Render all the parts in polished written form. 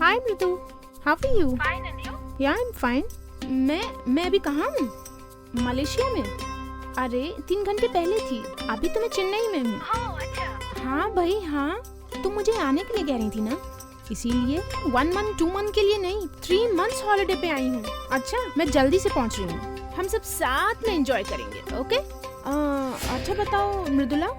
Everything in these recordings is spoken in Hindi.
Hi Mridu, how are you? Fine, and you? या आई एम फाइन। मैं अभी कहाँ हूँ? मलेशिया में। अरे 3 घंटे पहले थी, अभी तो मैं चेन्नई में हूँ। Oh, अच्छा। हाँ भाई हाँ, तुम मुझे आने के लिए कह रही थी ना, इसीलिए 1 मंथ 2 मंथ के लिए नहीं, 3 मंथ्स हॉलिडे पे आई हूँ। अच्छा, मैं जल्दी से पहुँच रही हूँ, हम सब साथ में एंजॉय करेंगे। ओके? अच्छा बताओ मृदुला,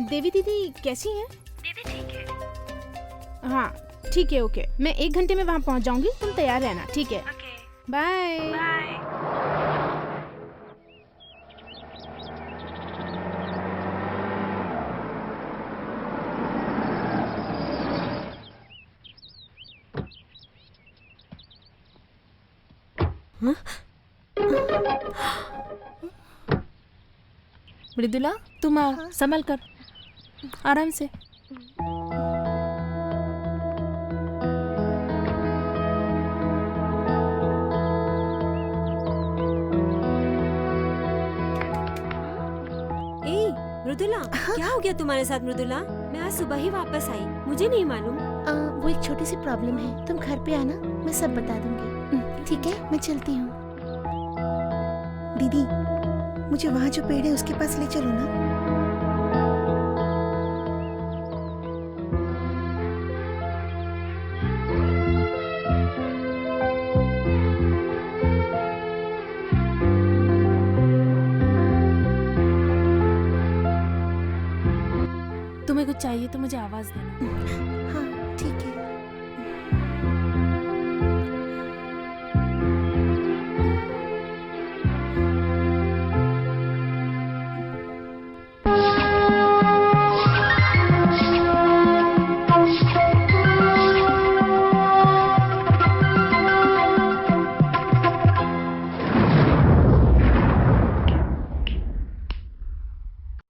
देवी दीदी कैसी हैं? दीदी ठीक है। हाँ ठीक है, ओके। मैं 1 घंटे में वहाँ पहुँच जाऊँगी, तुम तैयार रहना, ठीक है? Okay, bye. bye. मृदुला तुम आओ, संभल कर, आराम से। मृदुला, क्या हो गया तुम्हारे साथ? मृदुला, मैं आज सुबह ही वापस आई, मुझे नहीं मालूम। वो एक छोटी सी प्रॉब्लम है, तुम घर पे आना, मैं सब बता दूंगी। ठीक है, मैं चलती हूँ। दीदी, मुझे वहाँ जो पेड़ है उसके पास ले चलो ना। तुम्हें कुछ चाहिए तो मुझे आवाज देना। हाँ ठीक है।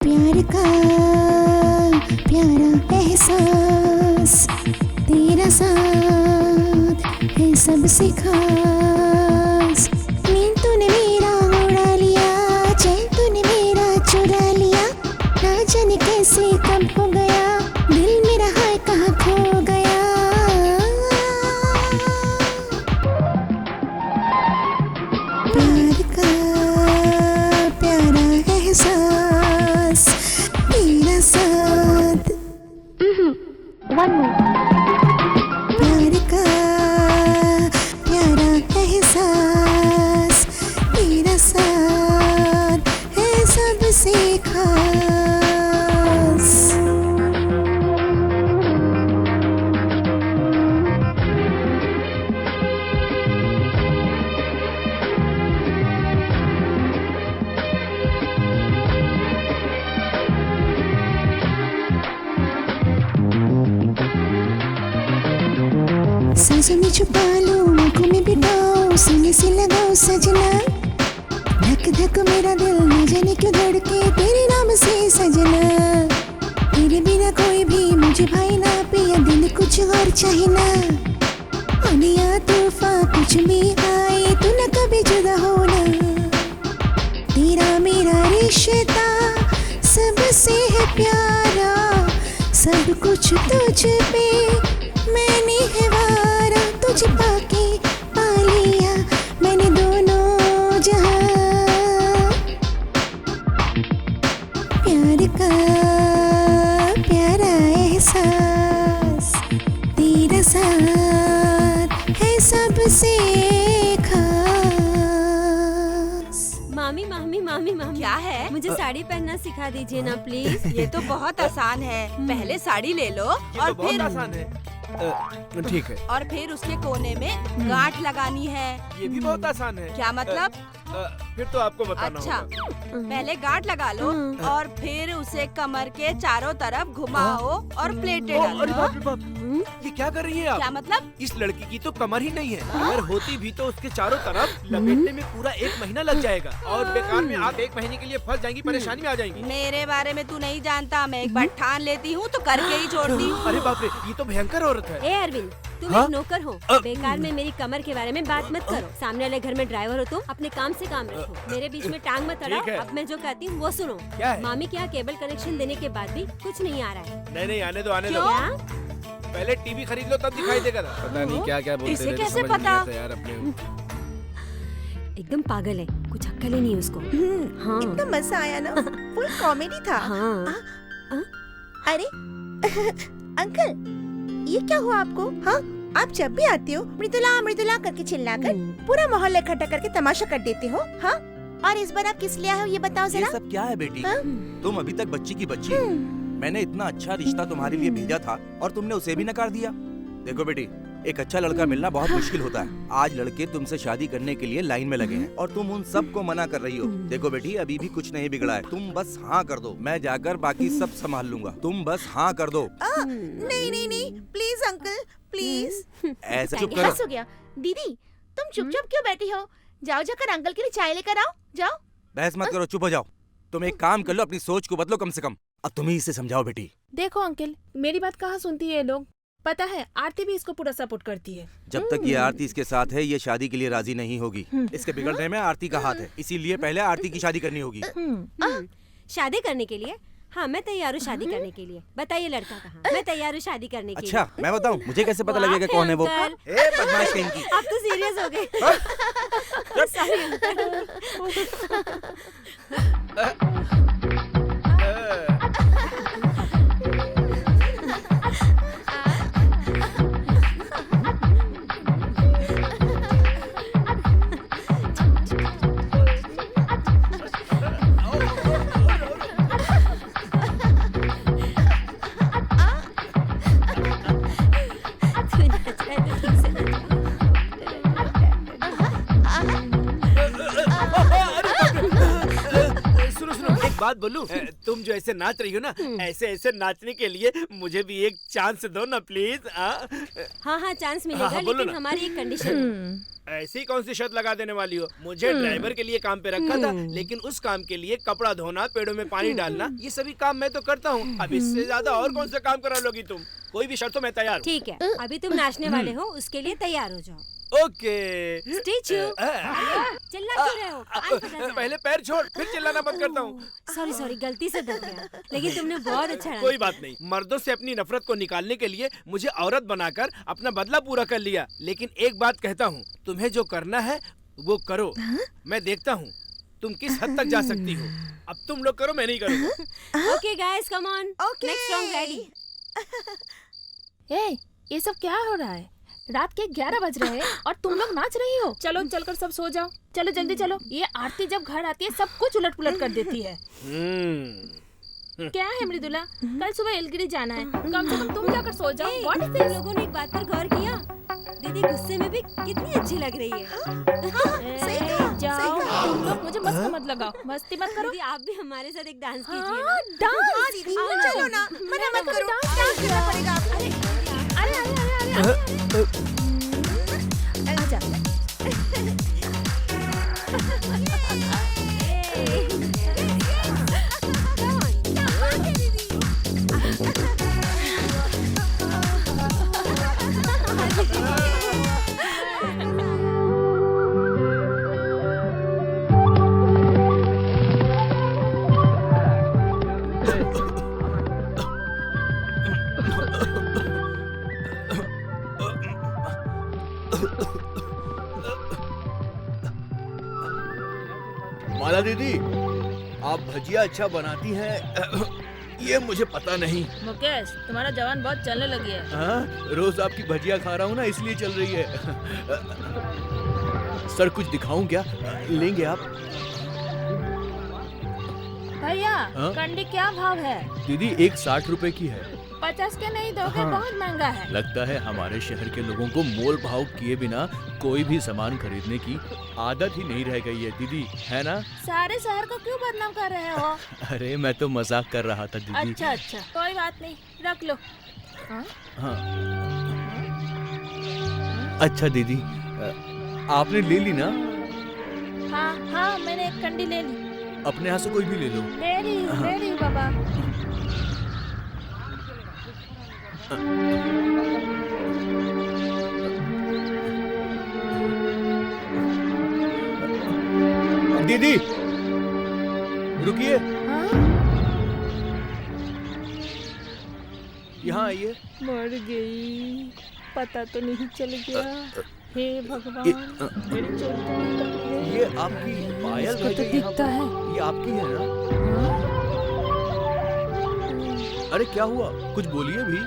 प्यार का प्यारा एहसास, तेरा साथ है सबसे खास। नींद तूने मेरा उड़ा लिया, चैन तूने मेरा चुरा लिया, ना जाने कैसे कब हो गया, दिल मेरा हाय कहाँ खो गया। प्यार का प्यारा एहसास, तेरा साथ। One more. प्यार का प्यारा एहसास, तेरा साथ है सबसे खास। सांसों में छुपा लो, आंखों में बिठाओ, सीने से लगाओ सजना। धक धक मेरा दिल न जाने क्यों धड़के तेरे नाम से सजना। तेरे बिना कोई भी मुझे भाई ना पिया, दिल कुछ और चाहे ना। आने या तूफान कुछ भी आए, तू न कभी जुदा होना। तेरा मेरा रिश्ता सबसे है प्यारा, सब कुछ तुझ पे मैंने है वारा। तुझे पाके पा लिया मैंने दोनों जहां। प्यार का प्यारा एहसास, तेरा साथ है सबसे खास। मामी मामी मामी मामी, क्या है? मुझे साड़ी पहनना सिखा दीजिए ना प्लीज। ये तो बहुत आसान है। पहले साड़ी ले लो और बहुत फिर आसान है। ठीक है, और फिर उसके कोने में गांठ लगानी है। ये भी बहुत आसान है। क्या मतलब? फिर तो आपको बताना अच्छा, होगा। पहले गांठ लगा लो और फिर उसे कमर के चारों तरफ घुमाओ और प्लेटें अरे डालो। बाप रे बाप, ये क्या कर रही है क्या आप? मतलब? इस लड़की की तो कमर ही नहीं है, अगर होती भी तो उसके चारों तरफ लपेटने में पूरा 1 महीना लग जाएगा और बेकार में आप 1 महीने के लिए फंस जाएंगी, परेशानी में आ जाएंगी। मेरे बारे में तू नहीं जानता, मैं एक बार ठान लेती हूँ तो करके ही छोड़ती हूँ। अरे बाप रे, ये तो भयंकर औरत है। ए अरविंद, तुम हाँ? एक नौकर हो, बेकार में मेरी कमर के बारे में बात मत करो। सामने वाले घर में ड्राइवर हो तुम, अपने काम से काम रखो। मेरे बीच में टांग मत ठीक है। अड़ाओ। अब मैं जो कहती हूँ वो सुनो। क्या है? मामी के यहाँ केबल कनेक्शन देने के बाद भी कुछ नहीं आ रहा है। नहीं नहीं, आने दो आने दो। क्या? पहले टीवी खरीद लो तब दिखाई देगा। पता नहीं क्या क्या बोलते इसे रहते, कैसे समझ नहीं पता? आता यार अपने। एकदम पागल है, कुछ अक्ल ही नहीं है उसको। हाँ इतना मजा आया ना, फुल कॉमेडी था। हाँ अरे अंकल, ये क्या हुआ आपको? हाँ, आप जब भी आते हो मृदुला मृदुला करके चिल्लाकर पूरा मोहल्ला इकट्ठा करके तमाशा कर देते हो। हाँ, और इस बार आप किस लिए आए हो ये बताओ ये जरा। सब क्या है बेटी? हाँ? तुम अभी तक बच्ची की बच्ची हो। मैंने इतना अच्छा रिश्ता तुम्हारे लिए भेजा था और तुमने उसे भी नकार दिया। देखो बेटी, एक अच्छा लड़का मिलना बहुत मुश्किल होता है। आज लड़के तुमसे शादी करने के लिए लाइन में लगे हैं और तुम उन सब को मना कर रही हो। देखो बेटी, अभी भी कुछ नहीं बिगड़ा है। तुम बस हाँ कर दो, मैं जाकर बाकी सब संभाल लूंगा। तुम बस हाँ कर दो। नहीं नहीं नहीं, प्लीज अंकल प्लीज। ऐसे चुप करो। बस हो गया। दीदी तुम चुपचाप क्यों बैठी हो? जाओ जाकर अंकल के लिए चाय लेकर आओ, जाओ। बहस मत करो, चुप हो जाओ। तुम एक काम कर लो, अपनी सोच को बदलो कम से कम। अब तुम ही इसे समझाओ बेटी। देखो अंकल, मेरी बात कहाँ सुनती है ये लोग। पता है आरती भी इसको पूरा सपोर्ट करती है। जब तक ये आरती इसके साथ है, ये शादी के लिए राजी नहीं होगी। इसके बिगड़ने में आरती का हाथ है, इसीलिए पहले आरती की शादी करनी होगी। शादी करने के लिए? हाँ मैं तैयार हूँ शादी करने के लिए। बताइए लड़का कहाँ? मैं तैयार हूँ शादी करने के अच्छा, लिए। मैं बताऊँ? मुझे कैसे पता लगेगा कौन है वो? अंकल। ए बदमाश कहीं की। आप तो सीरियस हो गए। Sorry, uncle. तू नाच रहा है तो ठीक से नाच। सुनो सुनो, एक बात बोलूं? तुम जो ऐसे नाच रही हो ना, ऐसे ऐसे नाचने के लिए मुझे भी एक चांस दो ना प्लीज। हाँ हाँ चांस मिलेगा, हाँ, बोलो लेकिन ना। हमारी एक कंडीशन है। ऐसी कौन सी शर्त लगा देने वाली हो? मुझे ड्राइवर के लिए काम पे रखा था, लेकिन उस काम के लिए कपड़ा धोना, पेड़ों में पानी डालना, ये सभी काम मैं तो करता हूँ। अब इससे ज्यादा और कौन सा काम करा लोगी तुम? कोई भी शर्त हो, मैं तैयार हूँ। ठीक है, अभी तुम नाचने वाले हो, उसके लिए तैयार हो जाओ। ओके। स्टेचू चिल्ला क्यों रहे हो? कान फटा जा। पहले पैर छोड़, फिर चिल्लाना बंद करता हूँ। सॉरी सॉरी, गलती से दब गया, लेकिन तुमने बहुत अच्छा डांस कोई बात नहीं, मर्दों से अपनी नफरत को निकालने के लिए मुझे औरत बनाकर अपना बदला पूरा कर लिया। लेकिन एक बात कहता हूँ, तुम्हें जो करना है वो करो। मैं देखता हूँ तुम किस हद तक जा सकती हो। अब तुम लोग करो, मैं नहीं करूँगा। Okay guys, come on. Okay. Next song ready. ए, ये सब क्या हो रहा है? रात के 11 बज रहे हैं और तुम लोग नाच रही हो। चलो चलकर सब सो जाओ, चलो जल्दी चलो। ये आरती जब घर आती है सब कुछ उलट पुलट कर देती है। क्या है मृदुला, कल सुबह एलगिरी जाना है, कम से कम तुम जाकर सो जाओ। व्हाट इज तुम लोगों ने एक बात पर गौर किया? दीदी गुस्से में भी कितनी अच्छी लग रही है। सही कहा, जाओ, सही कहा। तुम लोग मुझे मस्त मत लगाओ, मस्ती मत करो। दीदी आप भी हमारे साथ एक डांस कीजिए हाँ, ना। डांस। हाँ दीदी, आओ ना। चलो ना, मना मत करो। डांस डांस करना पड़ेगा आपको। अरे अरे अरे अरे आजा। माला दीदी, आप भजिया अच्छा बनाती हैं, ये मुझे पता नहीं। मुकेश, तुम्हारा जवान बहुत चलने लगी है। हाँ, रोज आपकी भजिया खा रहा हूँ ना, इसलिए चल रही है। सर कुछ दिखाऊं क्या? लेंगे आप? भैया, हाँ? कंडी क्या भाव है? दीदी एक 60 रुपए की है। 50 के नहीं दोगे? हाँ। बहुत महंगा है। लगता है हमारे शहर के लोगों को मोल भाव किए बिना कोई भी सामान खरीदने की आदत ही नहीं रह गई है दीदी, है ना? सारे शहर को क्यों बदनाम कर रहे हो? अरे मैं तो मजाक कर रहा था दीदी। अच्छा अच्छा, कोई बात नहीं, रख लो। हाँ? हाँ। अच्छा दीदी, आपने ले ली ना? हाँ हाँ, मैंने एक कंडी ले ली। अपने यहाँ से कोई भी ले लो। ले रही हूँ बाबा। दीदी रुकिए, हाँ? यहाँ आइए। मर गई, पता तो नहीं चल गया। हे भगवान, मेरी चोरी तो नहीं पकड़ी गई। ये आपकी पायल इसको रह तो गई यहाँ दिखता पर। है। ये आपकी है ना? अरे क्या हुआ, कुछ बोलिए भी।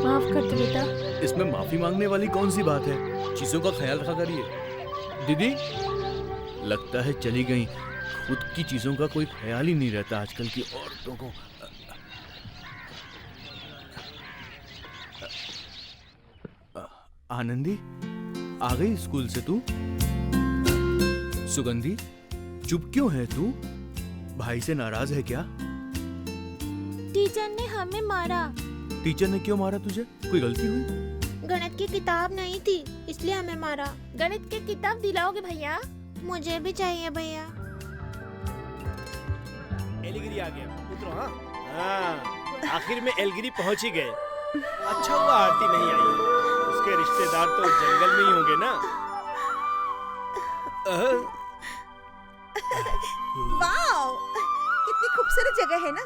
माफ कर दो बेटा। इसमें माफी मांगने वाली कौन सी बात है? चीजों का ख्याल रखा करिए। दीदी, लगता है चली गई। खुद की चीजों का कोई ख्याल ही नहीं रहता आजकल की औरतों को। आनंदी, आ गई स्कूल से तू? सुगंधी, चुप क्यों है तू? भाई से नाराज है क्या? टीचर ने हमें मारा। टीचर ने क्यों मारा तुझे? कोई गलती हुई? गणित की किताब नहीं थी, इसलिए हमें मारा। गणित की किताब दिलाओगे भैया? मुझे भी चाहिए भैया। एलगिरी आ गया, उतरो। हाँ, आखिर में एलगिरी पहुंच ही गए। अच्छा हुआ आरती नहीं आई, उसके रिश्तेदार तो जंगल में ही होंगे ना। वाओ, कितनी खूबसूरत जगह है ना।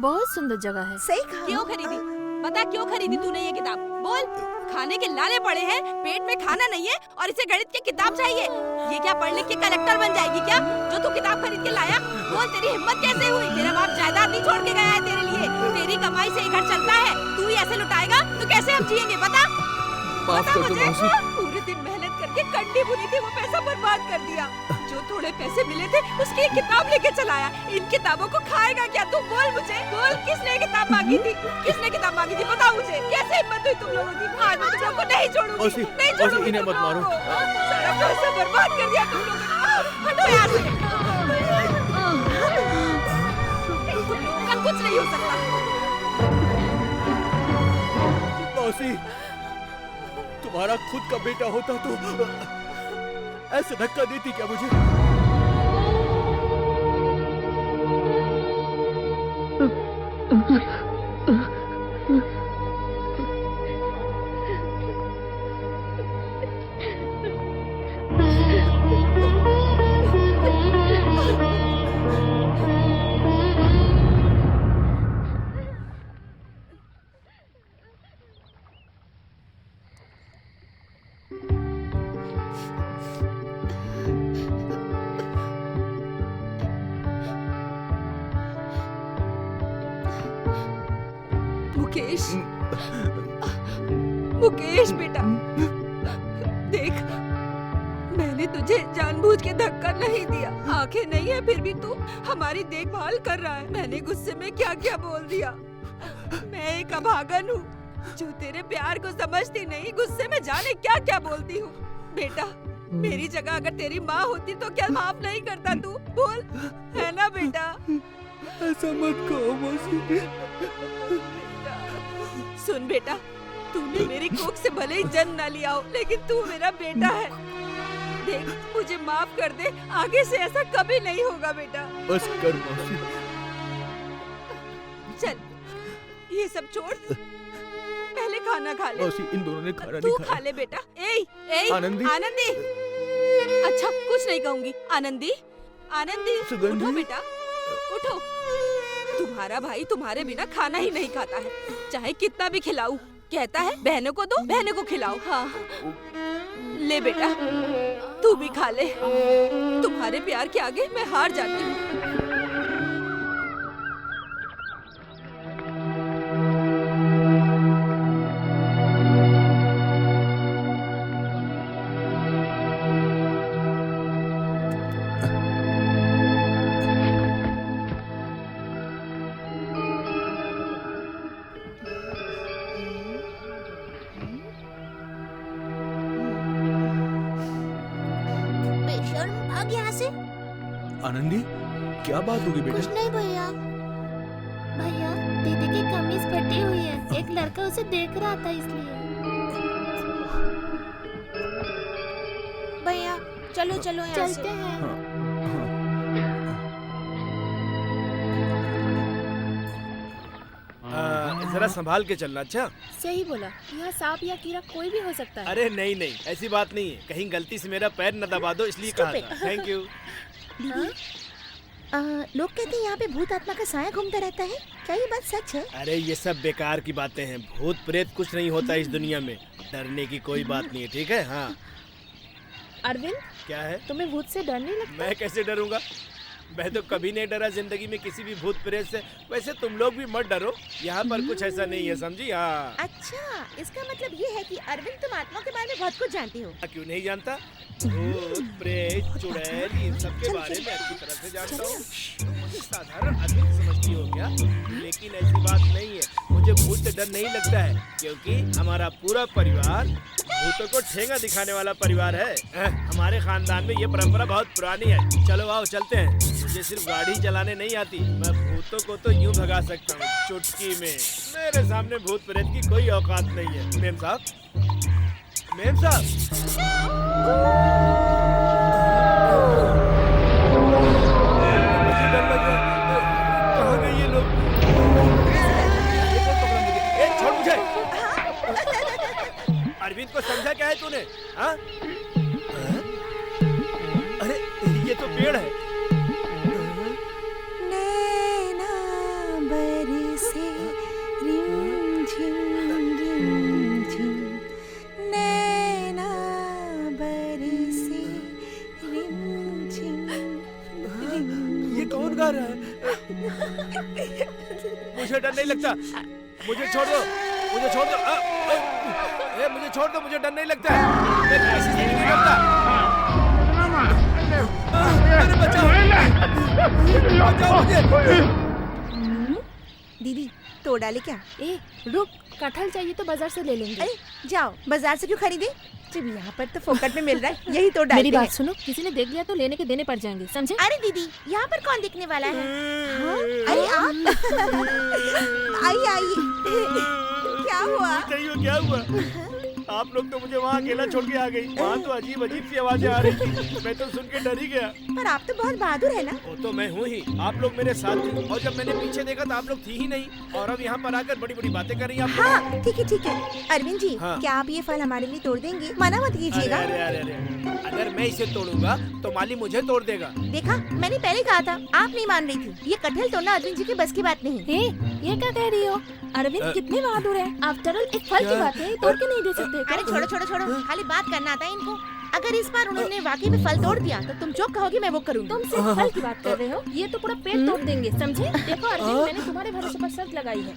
बहुत सुंदर जगह है। सही कहा। क्यों खरीदी? बता क्यों खरीदी तूने ये किताब? बोल। खाने के लाले पड़े हैं, पेट में खाना नहीं है और इसे गणित की किताब चाहिए। ये क्या पढ़ लिख के कलेक्टर बन जाएगी क्या, जो तू किताब खरीद के लाया? बोल, तेरी हिम्मत कैसे हुई? तेरा बाप जायदाद नहीं छोड़ के गया है तेरे लिए। तेरी कमाई से ये घर चलता है, तू ही ऐसे लुटाएगा तो कैसे हम जिएंगे? बता बता मुझे। पूरे दिन मेहनत करके कंडी बुनी थी, वो पैसा बर्बाद कर दिया। जो थोड़े पैसे मिले थे उसकी एक किताब लेके चलाया। इन किताबों को खाएगा क्या तू? बोल मुझे, बोल। किसने किताब मांगी थी? किसने किताब मांगी थी? बताओ मुझे। कैसे हिम्मत हुई तुम लोगों की? आज मैं तुम लोगों को नहीं छोड़ूंगी, नहीं छोड़ूंगी। इन्हें मत मारो। सारा पैसा बर्बाद कर दिया तुम लोगों ने। हटो यहाँ से। तुम लोगों का कुछ नहीं हो सकता। मौसी, तुम्हारा खुद का बेटा होता तो ऐसे धक्का देती क्या मुझे? मुकेश, मुकेश बेटा, देख, मैंने तुझे जानबूझ के धक्का नहीं दिया। आंखें नहीं है फिर भी तू हमारी देखभाल कर रहा है। मैंने गुस्से में क्या क्या बोल दिया। मैं एक अभागन हूँ जो तेरे प्यार को समझती नहीं, गुस्से में जाने क्या क्या बोलती हूँ। बेटा, मेरी जगह अगर तेरी माँ होती तो क्या माफ नहीं करता तू? बोल, है ना बेटा? ऐसा मत कहो मौसी। सुन बेटा, तूने मेरी कोख से भले ही जन्म न लिया हो, लेकिन तू मेरा बेटा है। देख, मुझे माफ कर दे, आगे से ऐसा कभी नहीं होगा बेटा। बस कर मौसी। चल, ये सब छोड़, पहले खाना खा ले। मौसी, इन दोनों ने खाना तू नहीं खा खाया। ले बेटा। ए, आनंदी। आनंदी। अच्छा, कुछ नहीं कहूंगी। आनंदी, आनंदी, सुगंधी। उठो बेटा, उठो। तुम्हारा भाई तुम्हारे बिना खाना ही नहीं खाता है, चाहे कितना भी खिलाऊं। कहता है बहनों को दो, बहनों को खिलाओ। हाँ, ले बेटा, तू भी खा ले। तुम्हारे प्यार के आगे मैं हार जाती हूँ। भाग यहाँ से। आनंदी, क्या बात होगी बेटा? कुछ नहीं भैया। भैया, दीदी की कमीज फटी हुई है, एक लड़का उसे देख रहा था इसलिए। भैया, चलो चलो यहाँ से। चलते हैं। जरा संभाल के चलना। अच्छा सही बोला, यहाँ सांप या कीड़ा कोई भी हो सकता है। अरे नहीं नहीं, ऐसी बात नहीं है, कहीं गलती से मेरा पैर न दबा दो इसलिए कहा था। Thank you. दीदी लोग कहते हैं यहाँ पे भूत आत्मा का साया घूमता रहता है, क्या ये बात सच है? अरे ये सब बेकार की बातें हैं, भूत प्रेत कुछ नहीं होता इस दुनिया में, डरने की कोई बात नहीं है, ठीक है? हाँ अरविंद, क्या है? तुम्हें भूत से डर नहीं लगता? मैं कैसे डरूंगा, मैं तो कभी नहीं डरा जिंदगी में किसी भी भूत प्रेत से। वैसे तुम लोग भी मत डरो, यहाँ पर कुछ ऐसा नहीं है, समझी? हाँ। अच्छा, इसका मतलब ये है कि अरविंद तुम आत्मा के बारे में बहुत कुछ जानती हो। क्यों नहीं जानता? भूत प्रेत चुड़ैल इन सब के बारे में अच्छी तरह से जानता हूँ। तुम मुझे साधारण आदमी समझती हो क्या? लेकिन ऐसी बात नहीं है, मुझे भूत से डर नहीं लगता है, क्योंकि हमारा पूरा परिवार भूतों को ठेंगा दिखाने वाला परिवार है। हमारे खानदान में ये परंपरा बहुत पुरानी है। चलो आओ चलते हैं। मुझे सिर्फ गाड़ी चलाने नहीं आती, मैं भूतों को तो यूं भगा सकता हूँ चुटकी में। मेरे सामने भूत प्रेत की कोई औकात नहीं है। मेम साहब, मेम साहब, मुझे डर लग रहा है। कहाँ गए ये लोग? छोड़ मुझे। अरविंद को समझा क्या है तूने? हाँ? अरे ये तो पेड़ है। नैना बरसे रिमझिम रिमझिम, नैना बरसे रिमझिम रिमझिम। ये कौन गा रहा है? मुझे डर नहीं लगता, मुझे छोड़ दो, मुझे छोड़ दो। मुझे छोड़ दो, मुझे डर नहीं लगता है, मैं किसी से नहीं डरता। अरे बचाओ मुझे। दीदी तोड़ डाले क्या? ए रुक, कटहल चाहिए तो बाजार से ले लेंगे। अरे जाओ, बाजार से क्यों खरीदे जब यहाँ पर तो फोकट में मिल रहा है, यही तोड़ डालते मेरी बात हैं। सुनो, किसी ने देख लिया तो लेने के देने पड़ जाएंगे, समझे? अरे दीदी यहाँ पर कौन दिखने वाला है? हाँ? अरे आप आइए आइए। क्या हुआ? क्या हुआ? आप लोग तो मुझे वहाँ अकेला छोड़ के आ गई। वहाँ तो अजीब अजीब सी आवाजें आ रही थी, मैं तो सुन के डर ही गया। पर आप तो बहुत बहादुर है ना? वो तो मैं हूँ ही, आप लोग मेरे साथ थे, और जब मैंने पीछे देखा तो आप लोग थी ही नहीं, और अब यहाँ पर आकर बड़ी बड़ी बातें कर रही हैं आप लोग। हाँ ठीक है। अरविंद जी हाँ। क्या आप ये फल हमारे लिए तोड़ देंगे? मना मत कीजिएगा। अरे अरे अरे, अगर मैं इसे तोड़ूंगा तो माली मुझे तोड़ देगा। देखा, मैंने पहले कहा था, आप नहीं मान रही थी। ये कटहल तोड़ना अरविंद जी के बस की बात नहीं। ये क्या कह रही हो? अरविंद कितने बहादुर है। आफ्टर ऑल एक फल की बात है, तोड़ के नहीं दे सकते। अरे छोड़ो, खाली बात करना आता है इनको। अगर इस बार उन्होंने वाकई में फल तोड़ दिया तो तुम जो कहोगी मैं वो करूँगी। तुम सिर्फ फल की बात कर रहे हो, ये तो पूरा पेड़ तोड़ देंगे, समझे? देखो अरविंद, मैंने तुम्हारे भरोसे पर शर्त लगाई है।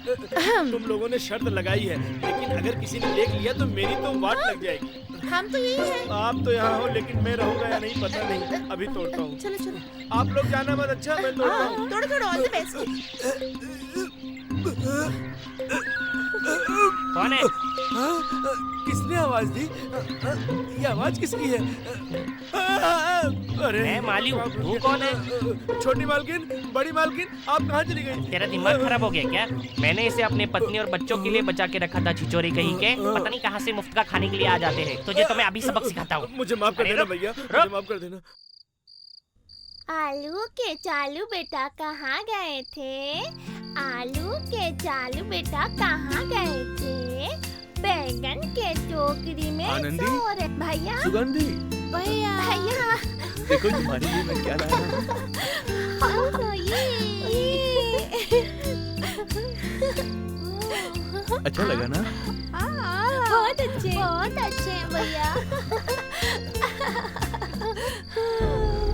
तुम लोगों ने शर्त लगाई है, लेकिन अगर किसी ने देख लिया तो मेरी तो वाट लग जाएगी। हम तो यही है। आप तो यहाँ हो, लेकिन मैं रहूँगा या नहीं पता नहीं, अभी तोड़ता हूँ। चलो आप लोग जाना मत। अच्छा मैं तोड़ता हूँ। तोड़ो, ऑल द बेस्ट। कौन है? किसने आवाज दी? ये आवाज किसकी है? अरे मैं माली हूँ, तू कौन है? छोटी मालकिन, बड़ी मालकिन, आप कहाँ चली गई? तेरा दिमाग खराब हो गया क्या? मैंने इसे अपने पत्नी और बच्चों के लिए बचा के रखा था, छिचोरी कहीं के। पता नहीं कहाँ से मुफ्त का खाने के लिए आ जाते हैं। तुझे तो मैं अभी सबक सिखाता हूँ। मुझे माफ कर देना भैया, मुझे माफ कर देना। आलू के चालू बेटा कहाँ गए थे? आलू के चालू बेटा कहाँ गए थे? बैगन के टोकरी में आनंदी? सो रहे। भैया, सुगंधी, भैया, देखो तुम्हारे लिए मैं क्या लाया हूँ। अच्छा लगा ना? बहुत अच्छे भैया।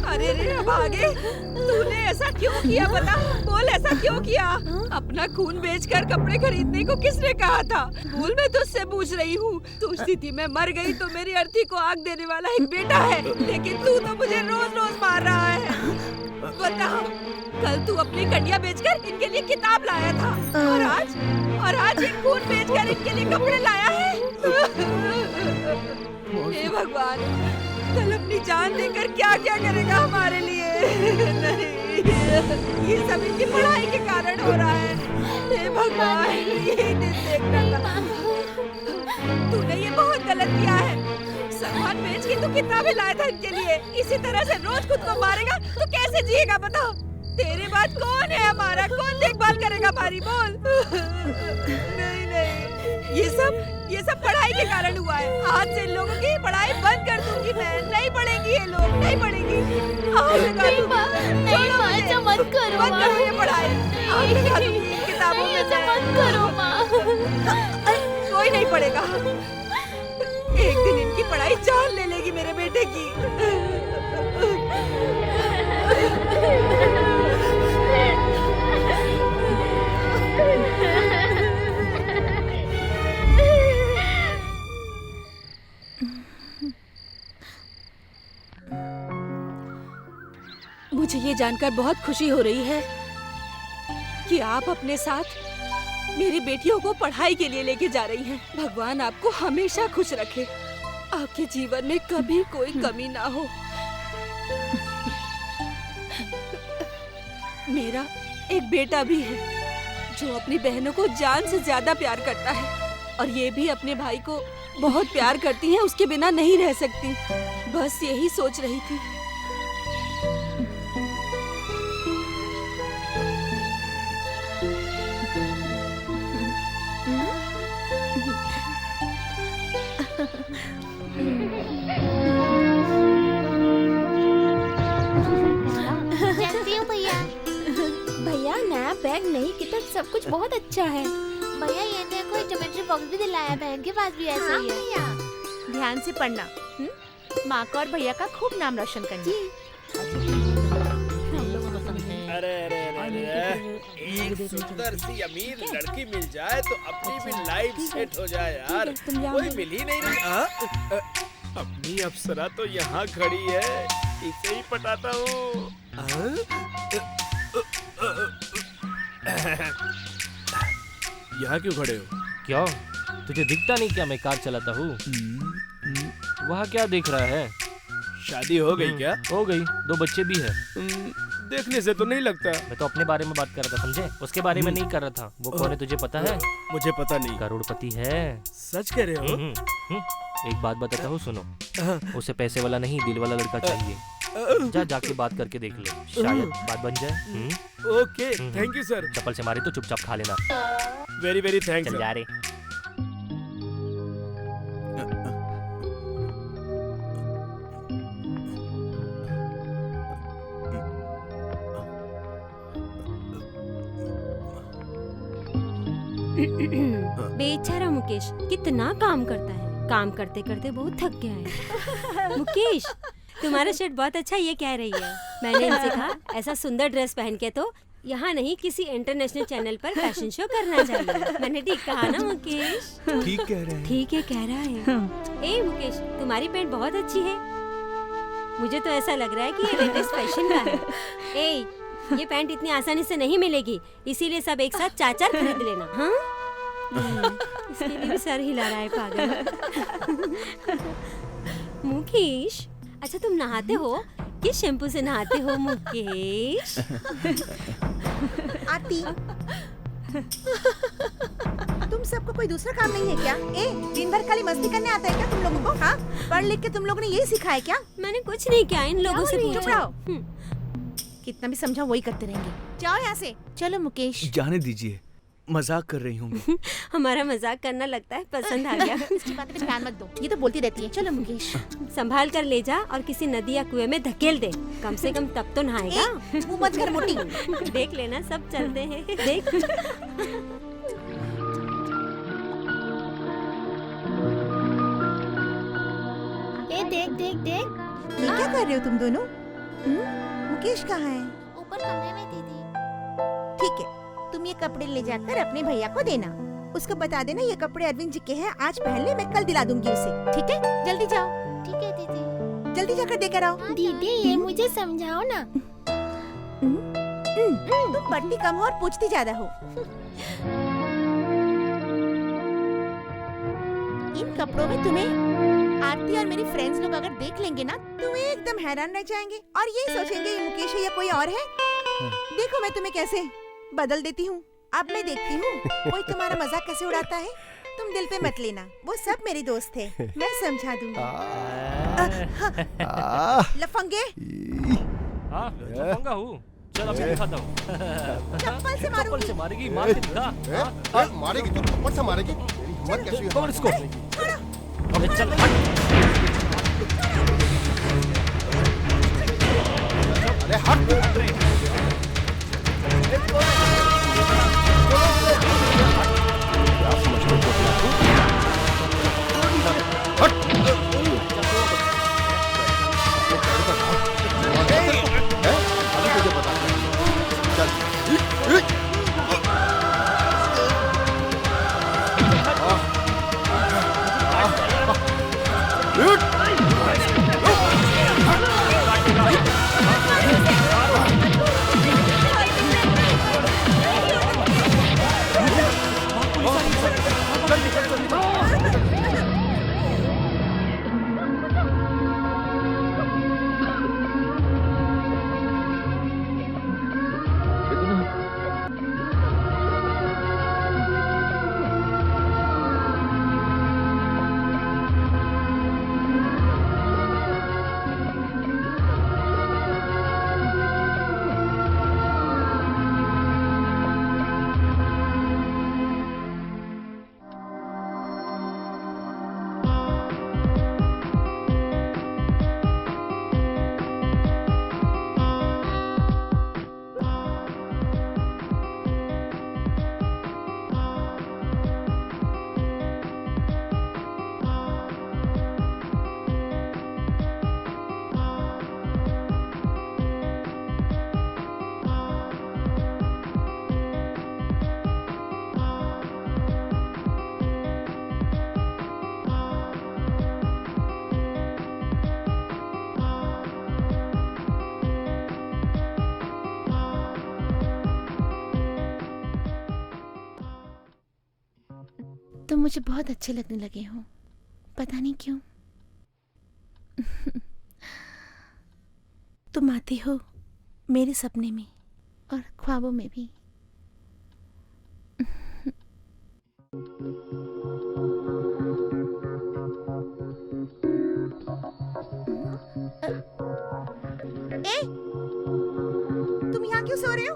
अरे रे भागे, तूने ऐसा क्यों किया? बता, बोल ऐसा क्यों किया? अपना खून बेचकर कपड़े खरीदने को किसने कहा था? बोल, मैं तुझसे पूछ रही हूँ। तू स्थिति में मर गई तो मेरी अर्थी को आग देने वाला एक बेटा है, लेकिन तू तो मुझे रोज रोज मार रहा है। बता, कल तू अपनी कन्या बेचकर इनके लिए किताब लाया था, और आज ये खून बेचकर इनके लिए कपड़े लाया है। हे भगवान, कल अपनी जान देकर क्या क्या करेगा हमारे लिए। नहीं, ये सब इनकी पढ़ाई के कारण हो रहा है। हे भगवान, ये दिन देखना था। तूने ये बहुत गलत किया है। सामान बेच के तू किताबें लाया था इनके लिए। इसी तरह से रोज खुद को मारेगा तो कैसे जिएगा? बता, तेरे बाद कौन है हमारा? कौन देखभाल करेगा हमारी? बोल। नहीं नहीं, ये सब पढ़ाई के कारण हुआ है। आज से इन लोगों की पढ़ाई बंद कर दूंगी मैं। नहीं पढ़ेंगी ये लोग, नहीं पढ़ेंगी। नहीं माँ, ऐसा मत करो बंद माँ। करो ये पढ़ाई। लगा दूंगी किताबों में। ऐसा मत करो माँ। कोई नहीं पढ़ेगा। एक दिन इनकी पढ़ाई जान ले लेगी मेरे बेटे की। मुझे ये जानकर बहुत खुशी हो रही है कि आप अपने साथ मेरी बेटियों को पढ़ाई के लिए लेके जा रही हैं। भगवान आपको हमेशा खुश रखे, आपके जीवन में कभी कोई कमी ना हो। मेरा एक बेटा भी है जो अपनी बहनों को जान से ज्यादा प्यार करता है, और ये भी अपने भाई को बहुत प्यार करती है, उसके बिना नहीं रह सकती। बस यही सोच रही थी। जानती हूँ भैया। भैया नया बैग नहीं, कितना सब कुछ बहुत अच्छा है। भैया ये देखो, ज्योमेट्री बॉक्स भी दिलाया, बहन के पास भी ऐसा ही है। ध्यान से पढ़ना। माँ का और भैया का खूब नाम रोशन करना। अरे अरे अरे अरे, एक सुंदर सी अमीर लड़की मिल जाए तो अपनी भी लाइफ सेट हो जाए यार। कोई मिल ही नहीं रही। अपनी अप्सरा तो यहाँ खड़ी है, इसे ही पटाता हूँ। यहाँ क्यों खड़े हो? क्यों, तुझे दिखता नहीं क्या मैं कार चलाता हूँ? वहाँ क्या देख रहा है? शादी हो गई क्या? हो गई, 2 बच्चे भी है। देखने से तो नहीं लगता। मैं तो अपने बारे में बात कर रहा था, समझे? उसके बारे में नहीं कर रहा था। वो कौन है तुझे पता है? मुझे पता नहीं। करोड़पति है। सच कह रहे हो? एक बात बताता हूँ, सुनो। उसे पैसे वाला नहीं, दिल वाला लड़का चाहिए। जाके बात करके देख ले, शायद बात बन जाए। Okay, thank you sir. चप्पल से मारे तो चुपचाप खा लेना। Very very thanks. चल जा रे। बेचारा मुकेश कितना काम करता है। काम करते करते बहुत थक गया है। मुकेश, तुम्हारा शर्ट बहुत अच्छा, ये कह रही है। मैंने इनसे कहा ऐसा सुंदर ड्रेस पहन के तो यहाँ नहीं किसी इंटरनेशनल चैनल पर फैशन शो करना चाहिए। मैंने ठीक कहा ना मुकेश? ठीक कह रहे हैं। ठीक है, कह रहा है। ए मुकेश, तुम्हारी पैंट बहुत अच्छी है। मुझे तो ऐसा लग रहा है कि ये लेटेस्ट फैशन का है। ए, ये पैंट इतनी आसानी से नहीं मिलेगी, इसीलिए सब एक साथ 4-4 खरीद लेना। हाँ? इसके लिए भी सर हिला रहा है पागल। मुकेश, अच्छा तुम नहाते हो? किस शैम्पू से नहाते हो मुकेश? आती। तुम सबको कोई दूसरा काम नहीं है क्या? दिन भर खाली मस्ती करने आता है क्या तुम लोगों को? हाँ, पढ़ लिख के तुम लोगों ने यही सिखाया है क्या? मैंने कुछ नहीं किया, इन लोगों से पूछो। चुप रहो। कितना भी समझा वही करते रहेंगे। जाओ यहाँ से। चलो मुकेश। जाने दीजिए, मजाक कर रही हूँ। हमारा मजाक करना लगता है पसंद आ गया। इसकी बातें पे ध्यान मत दो, ये तो बोलती रहती है। चलो मुकेश। संभाल कर ले जा और किसी नदी या कुएं में धकेल दे, कम से कम तब तो नहाएगा। मुँह मत कर मोटी। देख लेना, सब चलते हैं। देख। ए देख देख देख। ये क्या कर रहे हो तुम दोनों? मुकेश कहाँ है? ऊपर कमरे में दीदी। ठीक है, तुम ये कपड़े ले जाकर अपने भैया को देना। उसको बता देना ये कपड़े अरविंद जी के हैं, आज पहन ले, मैं कल दिला दूंगी उसे। ठीक है, जल्दी जाओ। ठीक है दीदी। जल्दी जाकर देकर आओ। दीदी ये मुझे समझाओ ना। तुम पढ़ती कम हो और पूछती ज्यादा हो। इन कपड़ों में तुम्हें आरती और मेरी फ्रेंड्स लोग अगर देख लेंगे ना तो वे एकदम हैरान रह जाएंगे और यही सोचेंगे ये मुकेश है या कोई और है। देखो मैं तुम्हें कैसे बदल देती हूँ। अब मैं देखती हूँ कोई तुम्हारा मजाक कैसे उड़ाता है। तुम दिल पे मत लेना, वो सब मेरे दोस्त थे, मैं समझा दूंगी। हाँ, लफंगे। लफंगा हूँ। चल अभी दिखाता हूँ। चप्पल से चप्पल मारूंगी। से मारेगी, मार के दिखा। मारेगी तो थप्पड़ से मारेगी। तेरी हिम्मत कैसी है? पकड़ इसको। अबे चल हट। अरे हट रे। क्या समझते हो तुम मुझे बहुत अच्छे लगने लगे हो, पता नहीं क्यों। तुम आते हो मेरे सपने में और ख्वाबों में भी। ए, तुम यहाँ क्यों सो रहे हो?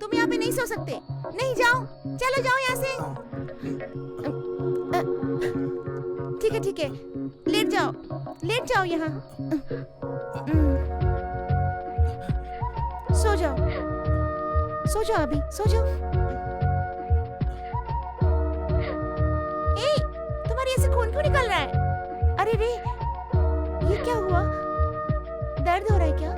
तुम यहाँ पे नहीं सो सकते। नहीं, जाओ, चलो जाओ यहाँ से। ठीक है ठीक है, लेट जाओ यहाँ। सो जाओ अभी, सो जाओ। ए, तुम्हारी ऐसे खून क्यों निकल रहा है? अरे रे, ये क्या हुआ? दर्द हो रहा है क्या?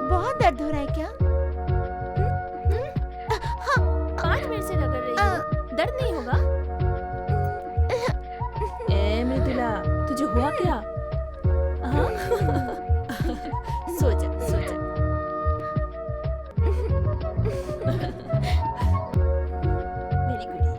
बहुत दर्द हो रहा है क्या? 5 मिनट से रगड़ रही हूँ, दर्द नहीं होगा? ए मृदुला, तुझे हुआ क्या? हाँ? सो जा। मेरी गुड़िया।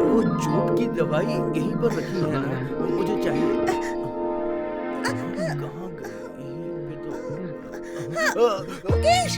वो चोट की दवाई यहीं पर रखी है ना, मुझे चाहिए। कहाँ गई? मुकेश!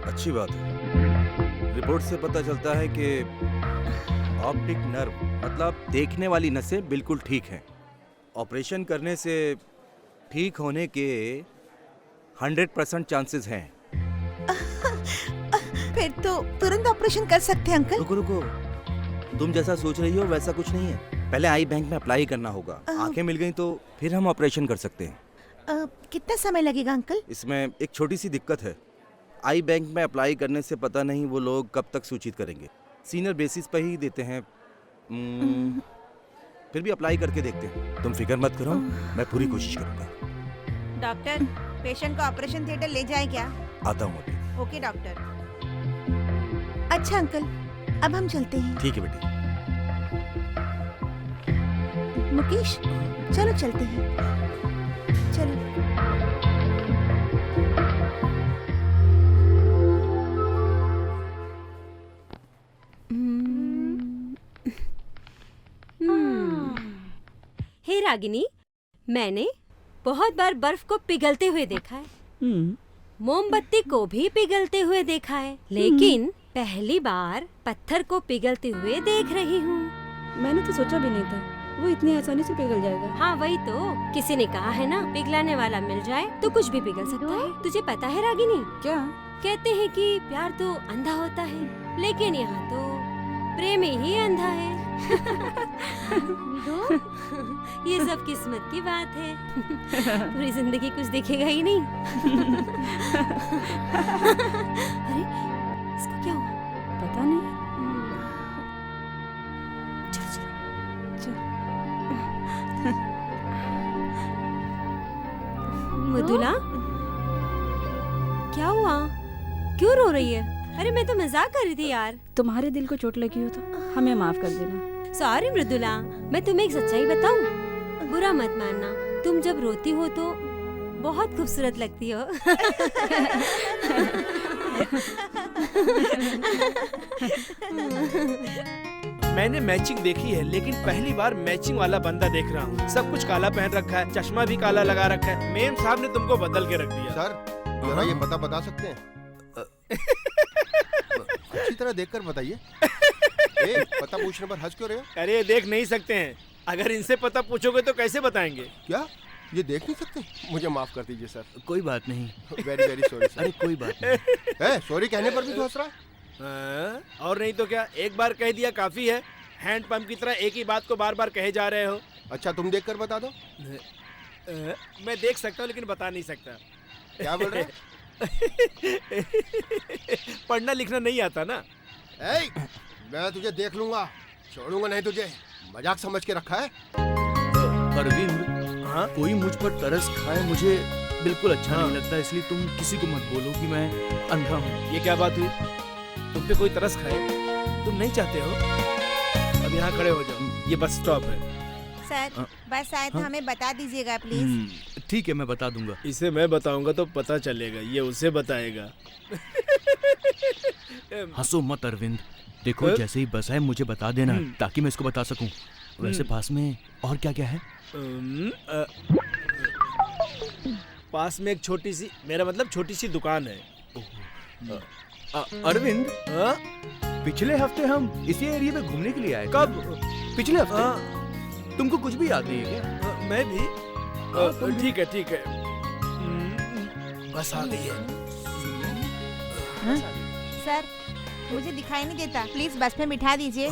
अच्छी बात है। रिपोर्ट से पता चलता है कि ऑप्टिक नर्व मतलब देखने वाली नसें बिल्कुल ठीक हैं ऑपरेशन करने से ठीक होने के 100% चांसेस हैं। फिर तो तुरंत ऑपरेशन कर सकते हैं अंकल। रुको रुको, तुम जैसा सोच रही हो वैसा कुछ नहीं है। पहले आई बैंक में अप्लाई करना होगा। आंखें मिल गई तो फिर हम ऑपरेशन कर सकते हैं। कितना समय लगेगा अंकल? इसमें एक छोटी सी दिक्कत है। आई बैंक में अप्लाई करने से पता नहीं वो लोग कब तक सूचित करेंगे। सीनियर बेसिस पर ही देते हैं। फिर भी अप्लाई करके देखते हैं। तुम फिक्र मत करो, मैं पूरी कोशिश करूंगा। डॉक्टर, पेशेंट को ऑपरेशन थिएटर ले जाए क्या? आता हूँ अभी। Okay doctor. अच्छा अंकल, अब हम चलते हैं। ठीक है बेटी। मुकेश, चलो चलते हैं। चलो। हे रागिनी, मैंने बहुत बार बर्फ को पिघलते हुए देखा है, मोमबत्ती को भी पिघलते हुए देखा है, लेकिन पहली बार पत्थर को पिघलते हुए देख रही हूँ। मैंने तो सोचा भी नहीं था वो इतनी आसानी से पिघल जाएगा। हाँ वही तो, किसी ने कहा है ना, पिघलाने वाला मिल जाए तो कुछ भी पिघल सकता है। तुझे पता है रागिनी? क्या? कहते हैं कि प्यार तो अंधा होता है, लेकिन यहाँ तो प्रेम ही अंधा है। ये सब किस्मत की बात है। पूरी जिंदगी कुछ दिखेगा ही नहीं। अरे इसको क्या हुआ? पता नहीं। चल चल चल। मधुला, क्या हुआ? क्यों रो रही है? अरे मैं तो मजाक कर रही थी यार। तुम्हारे दिल को चोट लगी हो तो हमें माफ कर देना। सॉरी मृदुला, मैं तुम्हें एक सच्चाई बताऊं? बुरा मत मानना, तुम जब रोती हो तो बहुत खूबसूरत लगती हो। मैंने मैचिंग देखी है, लेकिन पहली बार मैचिंग वाला बंदा देख रहा हूँ। सब कुछ काला पहन रखा है, चश्मा भी काला लगा रखा है। मेम साहब ने तुमको बदल के रख दिया। सर, जरा ये पता बता सकते हैं? अच्छी तरह देखकर बताइए। पता पूछने पर हंस क्यों रहे हो? अरे देख नहीं सकते हैं। अगर इनसे पता पूछोगे तो कैसे बताएंगे? क्या ये देख नहीं सकते? मुझे माफ कर दीजिए सर। कोई बात नहीं। Very very sorry sir. अरे कोई बात नहीं। सॉरी कहने पर भी तो हंस रहा। और नहीं तो क्या, एक बार कह दिया काफी है। हैंड पंप की तरह एक ही बात को बार बार कहे जा रहे हो। अच्छा तुम देख कर बता दो। मैं देख सकता हूँ लेकिन बता नहीं सकता। क्या बोल रहे? पढ़ना लिखना नहीं आता ना। मैं तुझे देख लूंगा, छोड़ूंगा नहीं तुझे। मजाक समझ के रखा है? अरविंद, हाँ? कोई मुझ पर तरस खाए मुझे बिल्कुल अच्छा नहीं लगता, इसलिए तुम किसी को मत बोलो कि मैं अंधा हूँ। ये क्या बात हुई? तुम पे कोई तरस खाए? तुम नहीं चाहते हो? अब यहाँ खड़े हो जाओ, ये बस स्टॉप है। सर, बस आए तो हमें बता दीजिएगा प्लीज। ठीक है, मैं बता दूंगा। इसे मैं बताऊंगा तो पता चलेगा, ये उसे बताएगा। हंसो मत अरविंद, देखो जैसे ही बस है मुझे बता देना ताकि मैं इसको बता सकूं। वैसे पास में और क्या क्या है? पास में एक छोटी सी, मेरा मतलब छोटी सी दुकान है। अरविंद, पिछले हफ्ते हम इसी एरिया में घूमने के लिए आए। कब? पिछले हफ्ते। तुमको कुछ भी याद नहीं है क्या? मैं भी। ठीक है ठीक है, बस आ गई है। सर, मुझे दिखाई नहीं देता, प्लीज बस में बिठा दीजिए।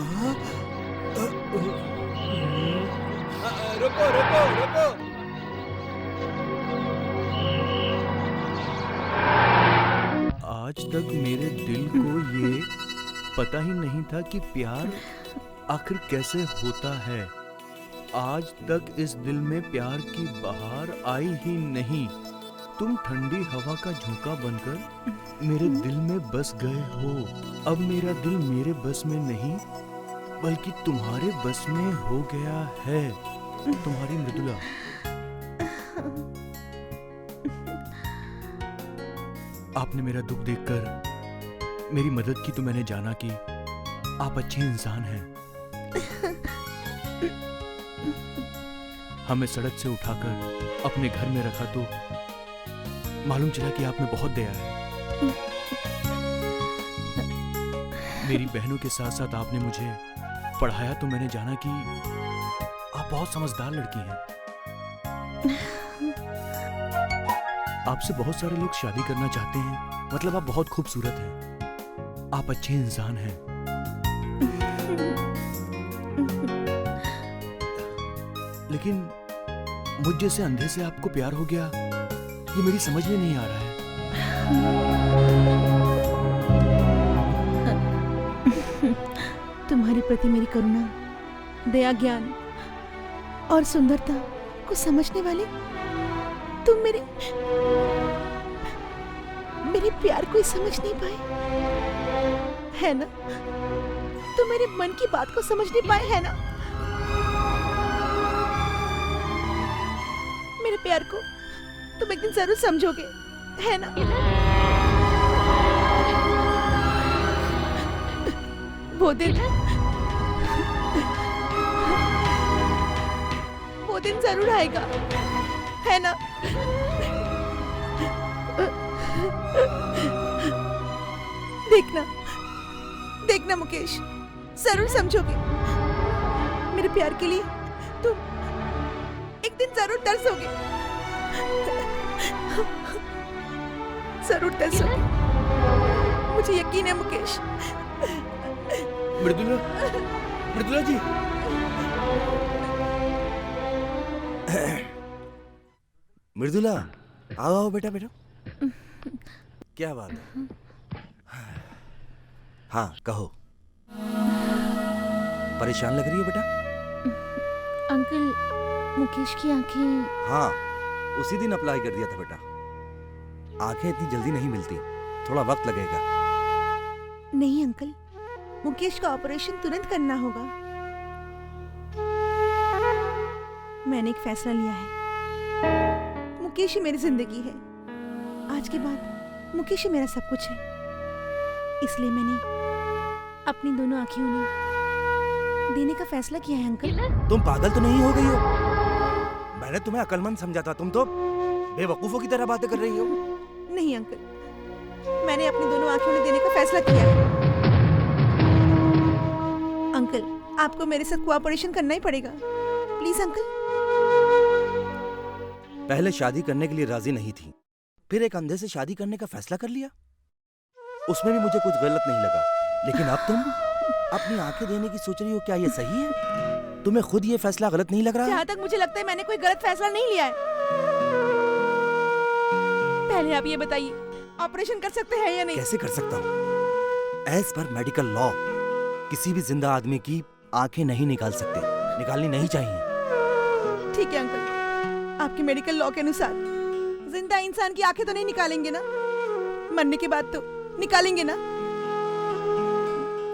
रुको रुको रुको। आज तक मेरे दिल को ये पता ही नहीं था कि प्यार आखिर कैसे होता है। आज तक इस दिल में प्यार की बहार आई ही नहीं। तुम ठंडी हवा का झोंका बनकर मेरे दिल में बस गए हो। अब मेरा दिल मेरे बस में नहीं बल्कि तुम्हारे बस में हो गया है। तुम्हारी मृदुला। आपने मेरा दुख देखकर मेरी मदद की तो मैंने जाना कि आप अच्छे इंसान हैं। हमें सड़क से उठाकर अपने घर में रखा तो मालूम चला कि आप में बहुत दया है। मेरी बहनों के साथ साथ आपने मुझे पढ़ाया तो मैंने जाना कि आप बहुत समझदार लड़की हैं। आपसे बहुत सारे लोग शादी करना चाहते हैं, मतलब आप बहुत खूबसूरत हैं, आप अच्छे इंसान हैं। लेकिन मुझ जैसे अंधे से आपको प्यार हो गया, ये मेरी समझ में नहीं आ रहा है। तुम्हारे प्रति मेरी करुणा, दया, ज्ञान और सुंदरता को समझने वाले तुम मेरे प्यार को ही समझ नहीं पाए, है ना? तुम मेरे मन की बात को समझ नहीं पाए, है ना? मेरे प्यार को तुम एक दिन जरूर समझोगे, है ना? वो दिन जरूर आएगा, है ना? देखना मुकेश, जरूर समझोगे। मेरे प्यार के लिए तुम एक दिन जरूर तरसोगे, जरूर तरसोगे, मुझे यकीन है मुकेश। मृदुला जी। मृदुला, आओ बेटा। क्या बात है? हाँ कहो। परेशान लग रही हो बेटा? अंकल, मुकेश की आंखें। हाँ, उसी दिन अप्लाई कर दिया था बेटा। आंखें इतनी जल्दी नहीं मिलती, थोड़ा वक्त लगेगा। नहीं अंकल, मुकेश का ऑपरेशन तुरंत करना होगा। मैंने एक फैसला लिया है, मुकेश ही मेरी जिंदगी है। आज के बाद मुकेश ही मेरा सब कुछ है, इसलिए मैंने अपनी दोनों आंखें उन्हें देने का फैसला किया है। अंकल, तुम पागल तो नहीं हो गई हो? मैंने तुम्हें अक्लमंद समझा था, तुम तो बेवकूफों की तरह बातें कर रही हो। नहीं अंकल, मैंने अपनी दोनों आंखें उन्हें देने का फैसला किया है। अंकल, आपको मेरे साथ कोऑपरेशन करना ही पड़ेगा, प्लीज अंकल। पहले शादी करने के लिए राजी नहीं थी, फिर एक अंधे से शादी करने का फैसला कर लिया, उसमें भी मुझे कुछ गलत नहीं लगा। लेकिन अब तुम अपनी आंखें देने की सोच रही हो, क्या ये सही है? तुम्हें खुद ये फैसला गलत नहीं लग रहा? जहाँ तक मुझे लगता है मैंने कोई गलत फैसला नहीं लिया है। पहले आप ये बताइए, ऑपरेशन कर सकते हैं या नहीं? कैसे कर सकता हूँ? एज पर मेडिकल लॉ किसी भी जिंदा आदमी की आंखें नहीं निकाल सकते, निकालनी नहीं चाहिए। ठीक है अंकल, आपके मेडिकल लॉ के अनुसार जिंदा इंसान की आंखें तो नहीं निकालेंगे ना? मरने के बाद तो निकालेंगे ना?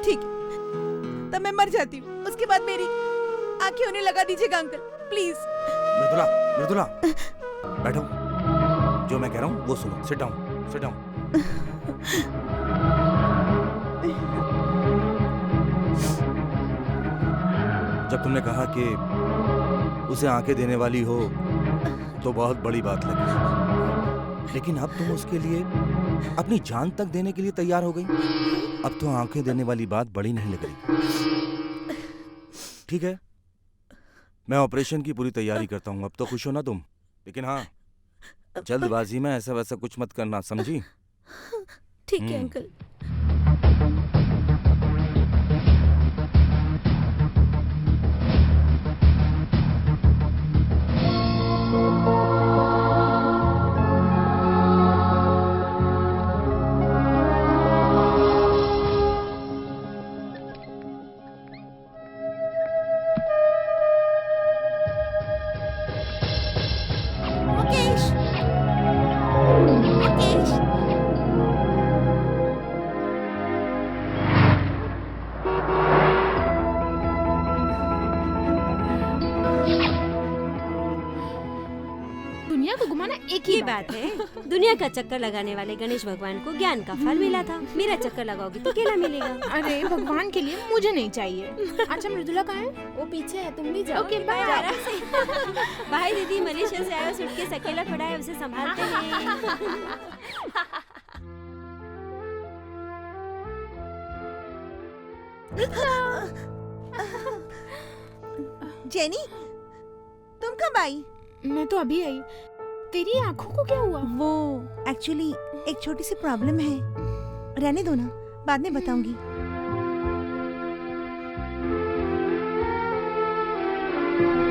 ठीक है, तब मैं मर जाती हूँ, उसके बाद मेरी आंखें उन्हें लगा दीजिएगा अंकल, प्लीज। मृदुला, बैठो। जो मैं कह रहा हूँ वो सुनो। Sit down. जब तुमने कहा कि उसे आंखें देने वाली हो तो बहुत बड़ी बात लगी, लेकिन अब तुम उसके लिए अपनी जान तक देने के लिए तैयार हो गई। अब तो आंखें देने वाली बात बड़ी नहीं लग रही। ठीक है, मैं ऑपरेशन की पूरी तैयारी करता हूँ। अब तो खुश हो ना तुम? लेकिन हाँ, जल्दबाजी में ऐसा वैसा कुछ मत करना, समझी? ठीक है अंकल। दुनिया को घुमाना एक ही बात है। दुनिया का चक्कर लगाने वाले गणेश भगवान को ज्ञान का फल मिला था। मेरा चक्कर लगाओगी तो केला मिलेगा। अरे भगवान के लिए मुझे नहीं चाहिए। अच्छा मृदुला कहाँ है? वो पीछे है, तुम भी जाओ। Okay bye. आराम से। भाई दीदी मलेशिया से आया, सूटकेस अकेला पड़ा है, उसे संभालते हैं। जेनी, तुम कब आई? मैं तो अभी आई। तेरी आंखों को क्या हुआ? वो एक्चुअली एक छोटी सी प्रॉब्लम है, रहने दो ना, बाद में बताऊंगी।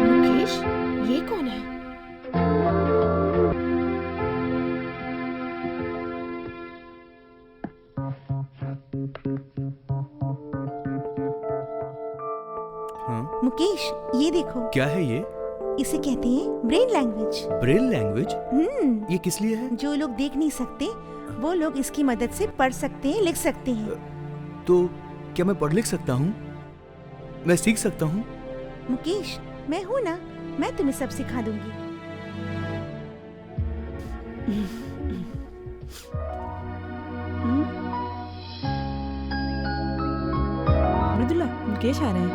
मुकेश, ये कौन है? हाँ? मुकेश, ये देखो। क्या है ये? इसे कहते हैं ब्रेन लैंग्वेज। Braille language? ये किस लिए है? जो लोग देख नहीं सकते वो लोग इसकी मदद से पढ़ सकते हैं, लिख सकते हैं। तो क्या मैं पढ़ लिख सकता हूँ? मैं सीख सकता हूँ? मुकेश, मैं हूँ ना, मैं तुम्हें सब सिखा दूंगी। मृदुला, मुकेश आ रहे हैं।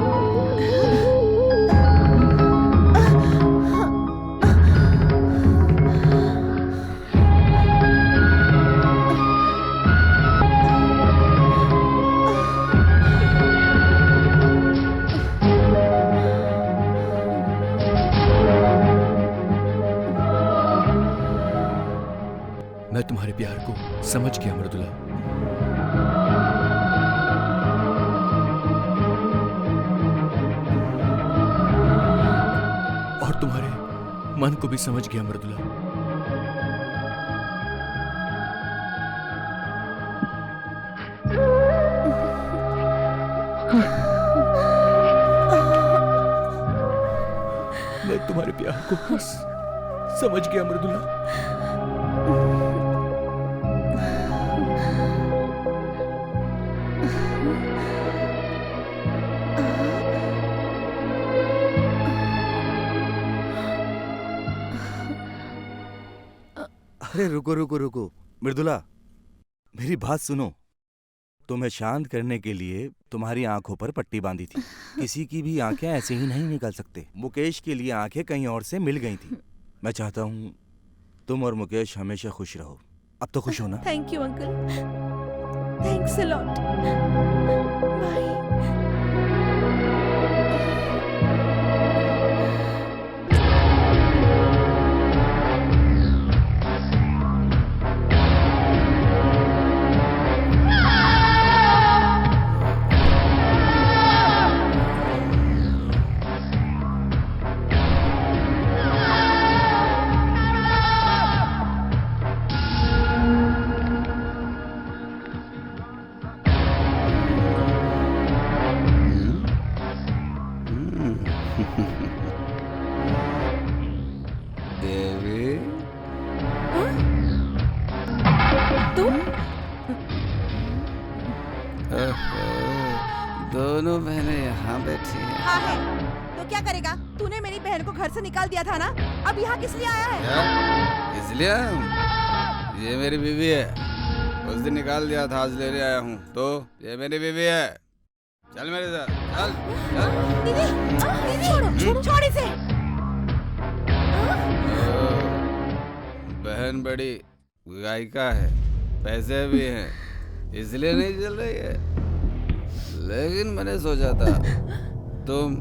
मैं तुम्हारे प्यार को समझ गया मृदुला। और तुम्हारे मन को भी समझ गया मृदुला। मैं तुम्हारे प्यार को समझ गया मृदुला। अरे रुको रुको रुको मृदुला, मेरी बात सुनो। तुम्हें शांत करने के लिए तुम्हारी आंखों पर पट्टी बांधी थी। किसी की भी आंखें ऐसे ही नहीं निकल सकते। मुकेश के लिए आंखें कहीं और से मिल गई थी। मैं चाहता हूँ तुम और मुकेश हमेशा खुश रहो। अब तो खुश हो ना? Thank you uncle, thanks a lot. Bye. Devi, तुम? दोनों बहनें यहाँ बैठी हैं। हाँ है, तो क्या करेगा? तूने मेरी बहन को घर से निकाल दिया था ना, अब यहाँ किस लिए आया है? क्या? इसलिए आया हूँ? ये मेरी बीवी है। उस दिन निकाल दिया था, आज लेने आया हूँ। तो ये मेरी बीवी है। चल मेरे साथ, चल चल। दीदी, छोड़ इसे। बहन बड़ी गायिका है, पैसे भी हैं, इसलिए नहीं चल रही है। लेकिन मैंने सोचा था तुम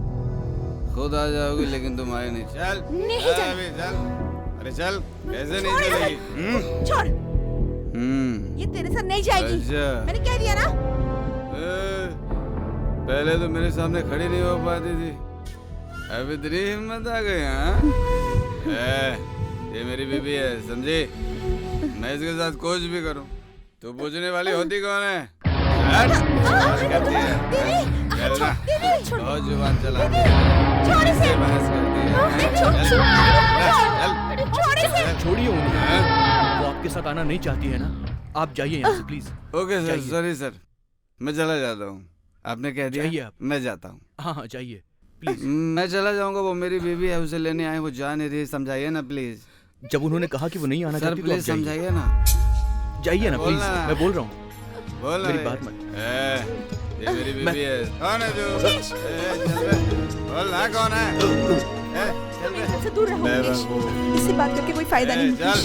खुद आ जाओगी, लेकिन तुम आए नहीं। चल नहीं चल चल। अभी चल। अरे चल, कैसे नहीं चलेगी? छोड़, ये तेरे साथ नहीं जाएगी। अच्छा। मैंने कह दिया ना। पहले तो मेरे सामने खड़ी नहीं हो पाती थी, अब इतनी हिम्मत आ गई। हाँ, ये मेरी बीवी है, समझी? मैं इसके साथ कुछ भी करूं तो पूछने वाली होती कौन है? करती है बहुत जुबान चलाती है, बहस करती है। छोड़िए उन्हें, वो आपके साथ आना नहीं चाहती है ना। आप जाइए यहाँ से please. Okay sir, sorry sir, मैं चला जाता हूँ। आपने कह दिया, मैं जाता हूँ। हाँ जाइए प्लीज। मैं चला जाऊंगा, वो मेरी बीवी है, उसे लेने आए, वो जा नहीं रही, समझाइए ना प्लीज। जब उन्होंने कहा कि वो नहीं आना चाहती, सर प्लीज समझाइए ना। जाइए ना प्लीज, मैं बोल रहा हूँ। बोल मेरी बात मत। ये मेरी बीवी है। कौन है तू? बोल ना कौन है? से दूर रहो मुकेश, इससे बात करके कोई फायदा नहीं। चल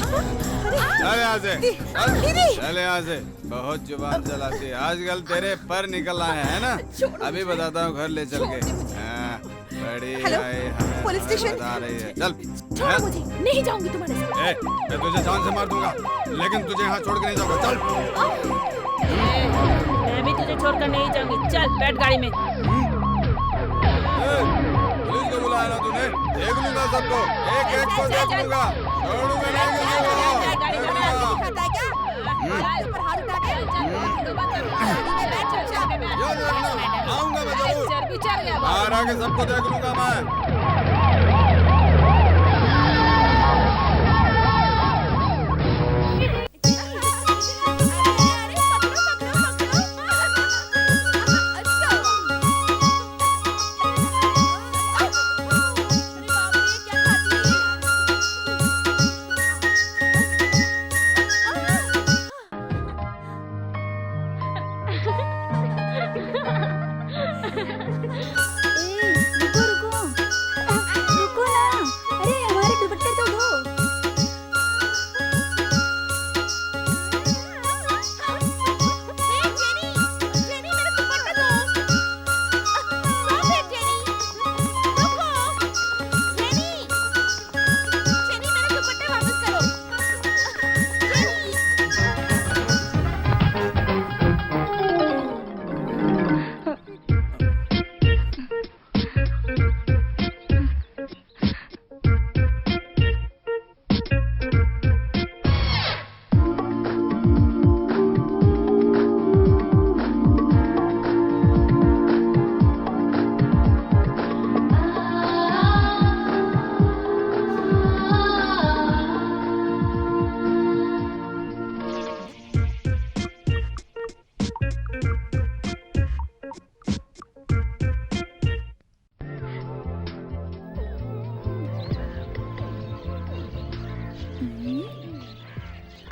चल यहाँ से, चल यहाँ से। बहुत जुबान चलाती है आजकल, तेरे पर निकल आए हैं ना। अभी बताता हूँ घर ले चल के। बड़ी हेलो, आई हमें पुलिस स्टेशन। बता रही है। चल छोड़ो मुझे, नहीं जाऊंगी तुम्हारे साथ। मैं तुझे जान से मार दूंगा, लेकिन तुझे यहाँ छोड़ के नहीं जाऊंगा। चल। मैं भी तुझे छोड़कर नहीं जाऊंगी। चल बैठ गाड़ी में। पुलिस को बुलाया ना तूने? देख लूंगा सबको, एक एक को देख लूंगा। छोड़ूंगा नहीं किसी को। आऊंगा मैं जरूर। बाहर आके सबको देख लूंगा मैं। रुको ना, अरे हमारे दुपट्टे तो दो।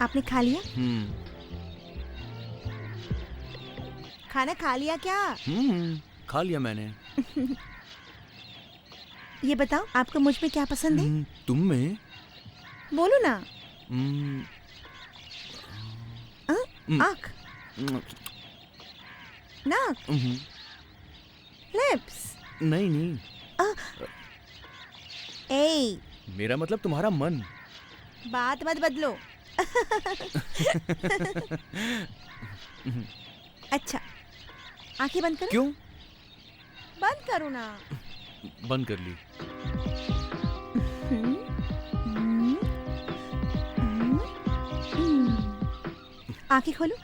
आपने खा लिया? खाना खा लिया क्या? खा लिया मैंने। ये बताओ आपको मुझ में क्या पसंद है? तुम में? बोलो ना। आँख, नाक, लिप्स। नहीं नहीं, ए, मेरा मतलब तुम्हारा मन। बात मत बदलो। अच्छा, आंखें बंद करो। क्यों? बंद करो ना। बंद कर ली। आंखें खोलो।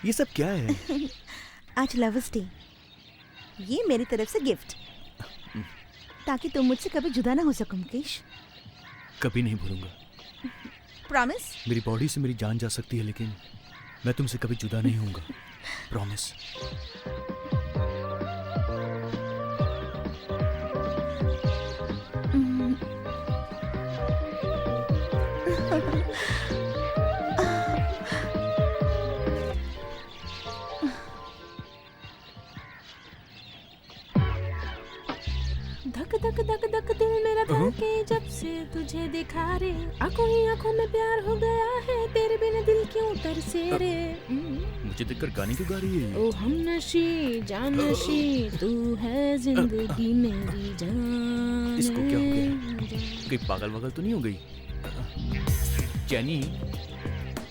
ये सब क्या है? आज लवर्स डे, ये मेरी तरफ से गिफ्ट, ताकि तुम मुझसे कभी जुदा ना हो सको मुकेश। कभी नहीं भूलूंगा। प्रॉमिस? मेरी बॉडी से मेरी जान जा सकती है, लेकिन मैं तुमसे कभी जुदा नहीं होऊंगा। प्रॉमिस। धक धक धक धक दिल मेरा धड़के जब से तुझे देखा रे, आंखों ही आंखों में प्यार हो गया है, तेरे बिना दिल क्यों तरसे रे। मुझे देखकर गाने क्यों गा रही है? ओ हम नशी जान नशी, तू है जिंदगी मेरी जान। इसको क्या हो गया? कहीं पागल वागल तो नहीं हो गई? जैनी,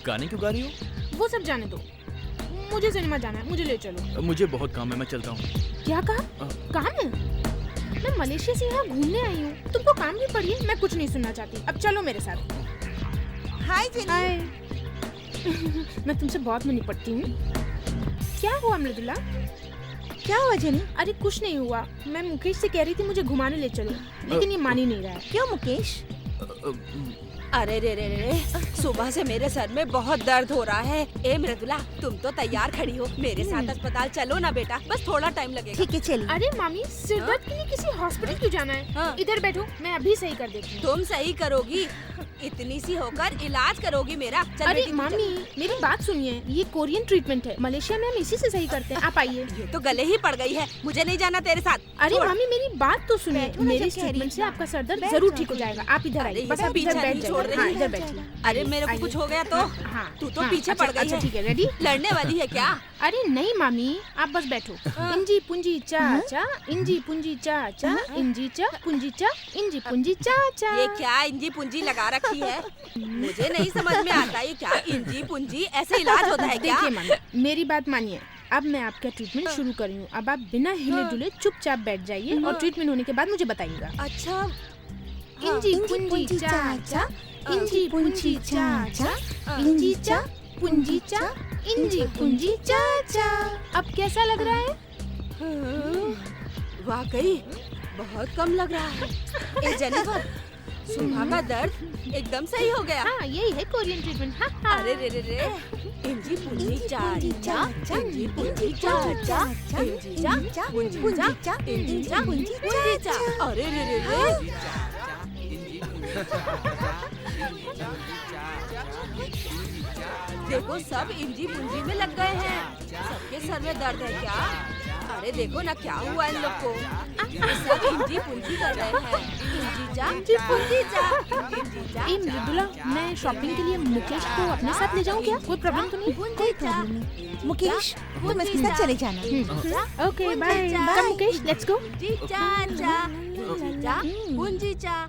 गाने क्यों गा रही हो? वो सब जाने दो, मुझे सिनेमा जाना है, मुझे ले चलो। मुझे बहुत काम है, मैं चलता हूँ। क्या कहा? काम है? मैं मलेशिया से यहाँ घूमने आई हूँ, तुमको काम भी पड़ी है। मैं कुछ नहीं सुनना चाहती, अब चलो मेरे साथ। हाय जेनी। हाय। मैं तुमसे बहुत में निपटती हूँ। क्या हुआ मृदुला? क्या हुआ जेनी? अरे कुछ नहीं हुआ, मैं मुकेश से कह रही थी मुझे घुमाने ले चलो, लेकिन ये मान ही नहीं रहा है। क्यों मुकेश? अरे रे रे रे, सुबह से मेरे सर में बहुत दर्द हो रहा है। ए मृदुला, तुम तो तैयार खड़ी हो, मेरे साथ अस्पताल चलो ना बेटा, बस थोड़ा टाइम लगेगा। ठीक है चलिए। अरे मामी, सिर दर्द के लिए किसी हॉस्पिटल क्यों जाना है? इधर बैठो, मैं अभी सही कर देती हूँ। तुम सही करोगी? इतनी सी होकर इलाज करोगी मेरा? चल अरे बेटी, तू मामी मेरी बात सुनिए, ये कोरियन ट्रीटमेंट है, मलेशिया में हम इसी से सही करते हैं। आप आइए। ये तो गले ही पड़ गई है, मुझे नहीं जाना तेरे साथ। अरे छोड़। मामी मेरी बात तो सुनिए, बैठो ना, मेरे जब कह रही ट्रीटमेंट से ना। आपका सर दर्द बैठ जरूर जाओ ठीक हो तो। जाएगा। आप इधर आइए, अरे बस ये आप इधर पीछे बैठ नहीं छोड़ जाइए। रही हाँ, है। इधर बैठिए। अरे मेरे को आइए। कुछ हो गया तो हाँ, तू तो हाँ, पीछे अच्छा, पड़ गई अच्छा है। ठीक है, रेडी? लड़ने वाली है क्या? अरे नहीं मामी, आप बस बैठो। इंजी पुंजी चा चा, इंजी पुंजी चा चा, इंजी चा पुंजी चा, इंजी पुंजी चा चा। ये क्या इंजी पुंजी लगा रखी है? मुझे नहीं समझ में आता ये क्या इंजी पुंजी, ऐसे इलाज होता है क्या? देखिए मामी, मेरी बात मानिए, अब मैं आपका ट्रीटमेंट शुरू कर रही हूँ। अब आप बिना हिले डुले चुपचाप बैठ जाइए और ट्रीटमेंट होने के बाद मुझे बताइएगा। अच्छा, इंजी पुंजी चा चा, इंजी पुंजी चा चा, इंजी चा पुंजी चा, इंजी पुंजी चा चा। अब कैसा लग रहा है? वाकई बहुत कम लग रहा है। ए जेनिफर, सुबह का दर्द एकदम सही हो गया। हाँ, यही है कोरियन ट्रीटमेंट। हाँ, हाँ। अरे रे रे रे, इंजी पुंजी चा चा, इंजी पुंजी चा चा, इंजी चा पुंजी चा, इंजी चा पुंजी चा। अरे रे रे रे, देखो सब इंजी पुंजी में लग गए हैं। सबके सर में दर्द है क्या? अरे देखो ना क्या हुआ इन लोग को, ये सब इंजी पुंजी कर रहे हैं। इंजी जा पुंजी जा, इंजी जा। ए मृदुला, मैं शॉपिंग के लिए मुकेश को अपने साथ ले जाऊँ क्या? कोई प्रॉब्लम तो नहीं? कोई प्रॉब्लम नहीं। मुकेश, तुम इसके साथ चले जाना। Okay bye. Come Mukesh, let's go. जी चा चा, इंजी जा पुंजी चा।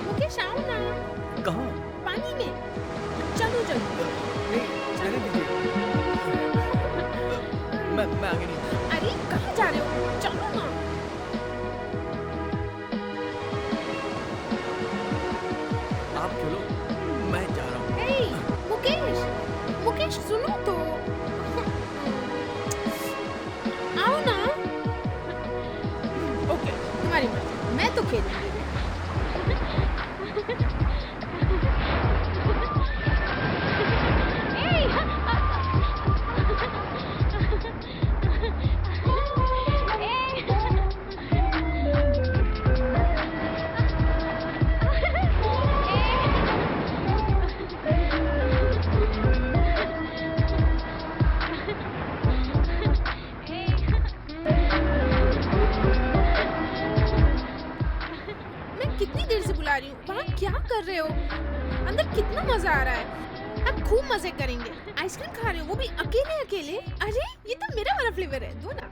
मुकेश आओ ना, कहाँ? पानी में। चलो चलो। रहने दीजिए। मैं आगे नहीं। अरे कहाँ जा रहे हो? चलो ना। आप खेलो, मैं जा रहा हूँ। ए मुकेश, मुकेश सुनो तो। आओ ना। ओके, तुम्हारी मर्जी, मैं तो खेलूंगी। कितनी देर से बुला रही हूँ, वहाँ क्या कर रहे हो? अंदर कितना मजा आ रहा है। आप खूब मजे करेंगे। आइसक्रीम खा रहे हो, वो भी अकेले अकेले। अरे ये तो मेरा वाला फ्लेवर है, दो ना।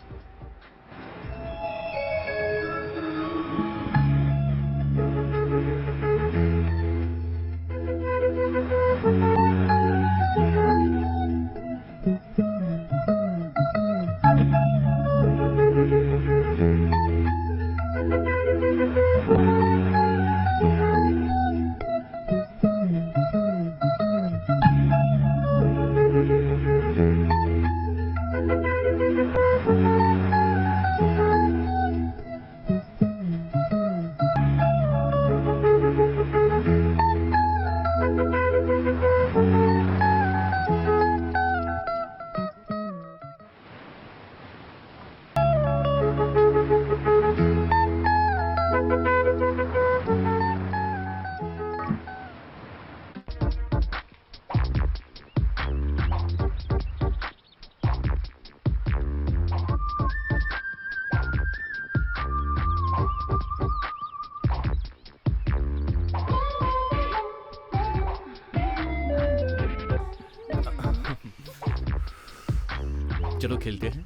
चलो खेलते हैं।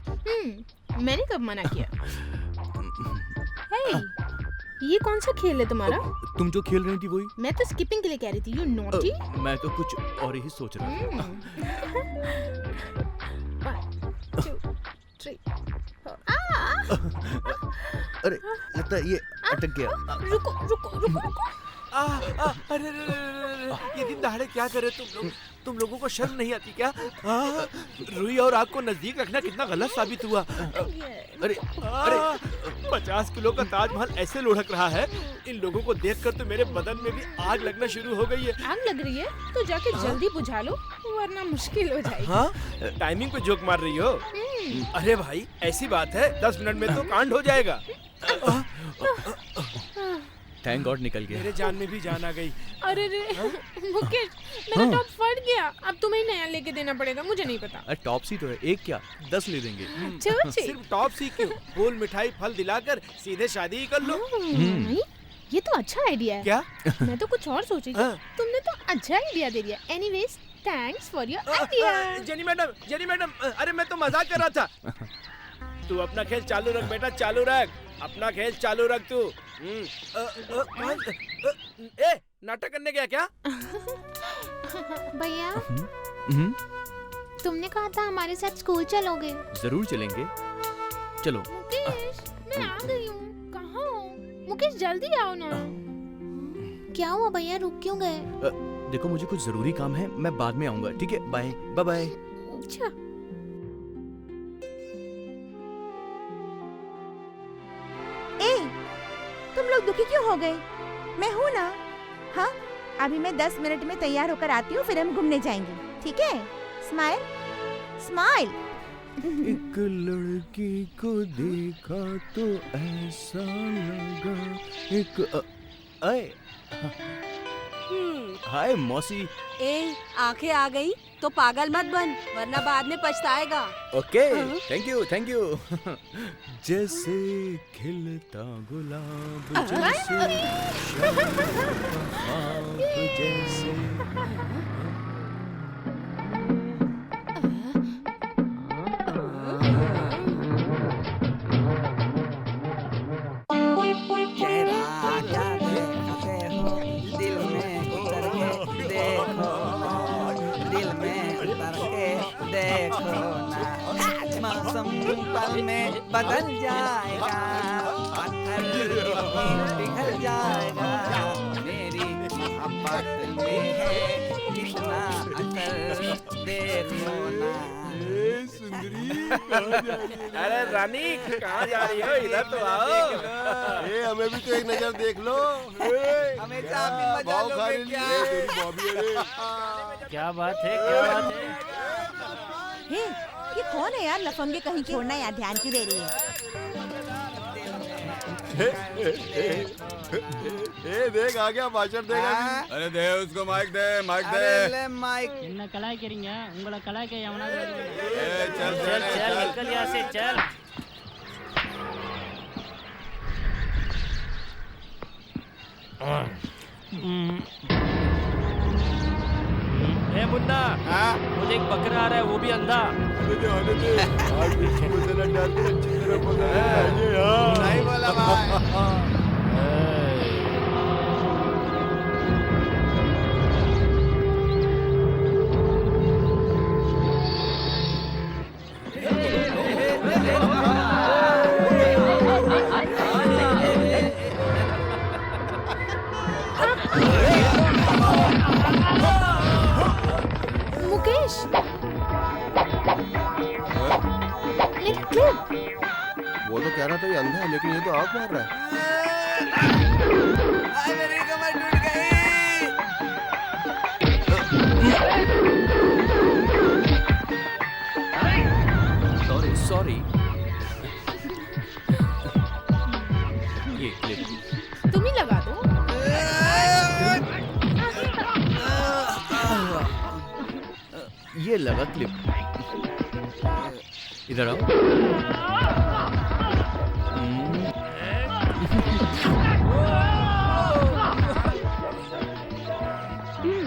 मैंने कब मना किया? हे, ये कौन सा खेल है तुम्हारा? तुम जो खेल रही थी वही। मैं तो स्किपिंग के लिए कह रही थी। You naughty. मैं तो कुछ और ही सोच रहा था। 1 2 3 अरे लगता है ये अटक गया। रुको रुको रुको रुको। अरे ये दिन दहाड़े क्या करे तुम लोगों को शर्म नहीं आती क्या? रुई और आग को नजदीक रखना कितना गलत साबित हुआ। अरे 50 किलो का ताजमहल ऐसे लुढ़क रहा है, इन लोगों को देखकर तो मेरे बदन में भी आग लगना शुरू हो गई है। आग लग रही है तो जाके जल्दी बुझा लो वरना मुश्किल हो जाएगी। हाँ? टाइमिंग पे जोक मार रही हो? अरे भाई ऐसी बात है, 10 मिनट में तो कांड हो जाएगा। थैंक गॉड निकल गया। मेरे जान में भी जान आ गई। अरे रे मुकेश, मेरा टॉप फट गया, अब तुम्हें नया लेके देना पड़ेगा, मुझे नहीं पता। टॉप सी तो है, एक क्या 10 ले देंगे। सिर्फ टॉप सी क्यों, फूल मिठाई फल दिलाकर सीधे शादी ही कर लो। नहीं, ये तो अच्छा आइडिया है। क्या? मैं तो कुछ और सोची थी, तुमने तो अच्छा आइडिया दे दिया। Anyways thanks for your idea. Jenny madam, अरे मैं तो मजाक कर रहा था। तू अपना खेल चालू रख बेटा, चालू रख, अपना खेल चालू रख तू। नाटक करने गया क्या? भैया तुमने कहा था हमारे साथ स्कूल चलोगे। जरूर चलेंगे, चलो। मुकेश, मैं आ गई हूँ। कहाँ हो? मुकेश जल्दी आओ ना। क्या हुआ भैया, रुक क्यों गए? देखो मुझे कुछ जरूरी काम है, मैं बाद में आऊंगा, ठीक है? Bye bye. अच्छा। तुम लोग दुखी क्यों हो गए? मैं हूँ ना। हाँ, अभी मैं 10 मिनट में तैयार होकर आती हूँ, फिर हम घूमने जाएंगे, ठीक है? Smile smile. एक लड़की को देखा तो ऐसा लगा एक हाय मौसी। आंखें आ गई तो पागल मत बन, वरना बाद में पछताएगा। Okay, thank you. जैसे खिलता गुलाब, जैसे जैसे पल में बदल जाएगा, पत्थर पिघल जाएगा, मेरी मोहब्बत में है कितना असर, देखो ना। अरे रानी कहाँ जा रही हो? इधर तो आओ। हमें भी तो एक नजर देख लो। हमें मजा लोगे क्या? क्या बात है, क्या बात है? ये कौन है यार? लफंगे कहीं छोड़ना यार, ध्यान क्यों दे रही है? देख आ गया, भाषण देगा भी। अरे दे उसको माइक दे, माइक दे। ले माइक। என்ன கலாய்க்கிறீங்க? உங்களை கலாய்க்க எவனாவது चल निकल यहाँ से, चल। ए मुन्ना, मुझे एक बकरा आ रहा है, वो भी अंधा। नहीं बोला भाई। मुकेश, लेकिन क्लिप। वो तो कह रहा था ये अंधा है, लेकिन ये तो आँख मार रहा है। मेरी कमर टूट गई। सॉरी। ये क्लिप तुम ही लगा दो। ये लगा क्लिप। इधर आओ।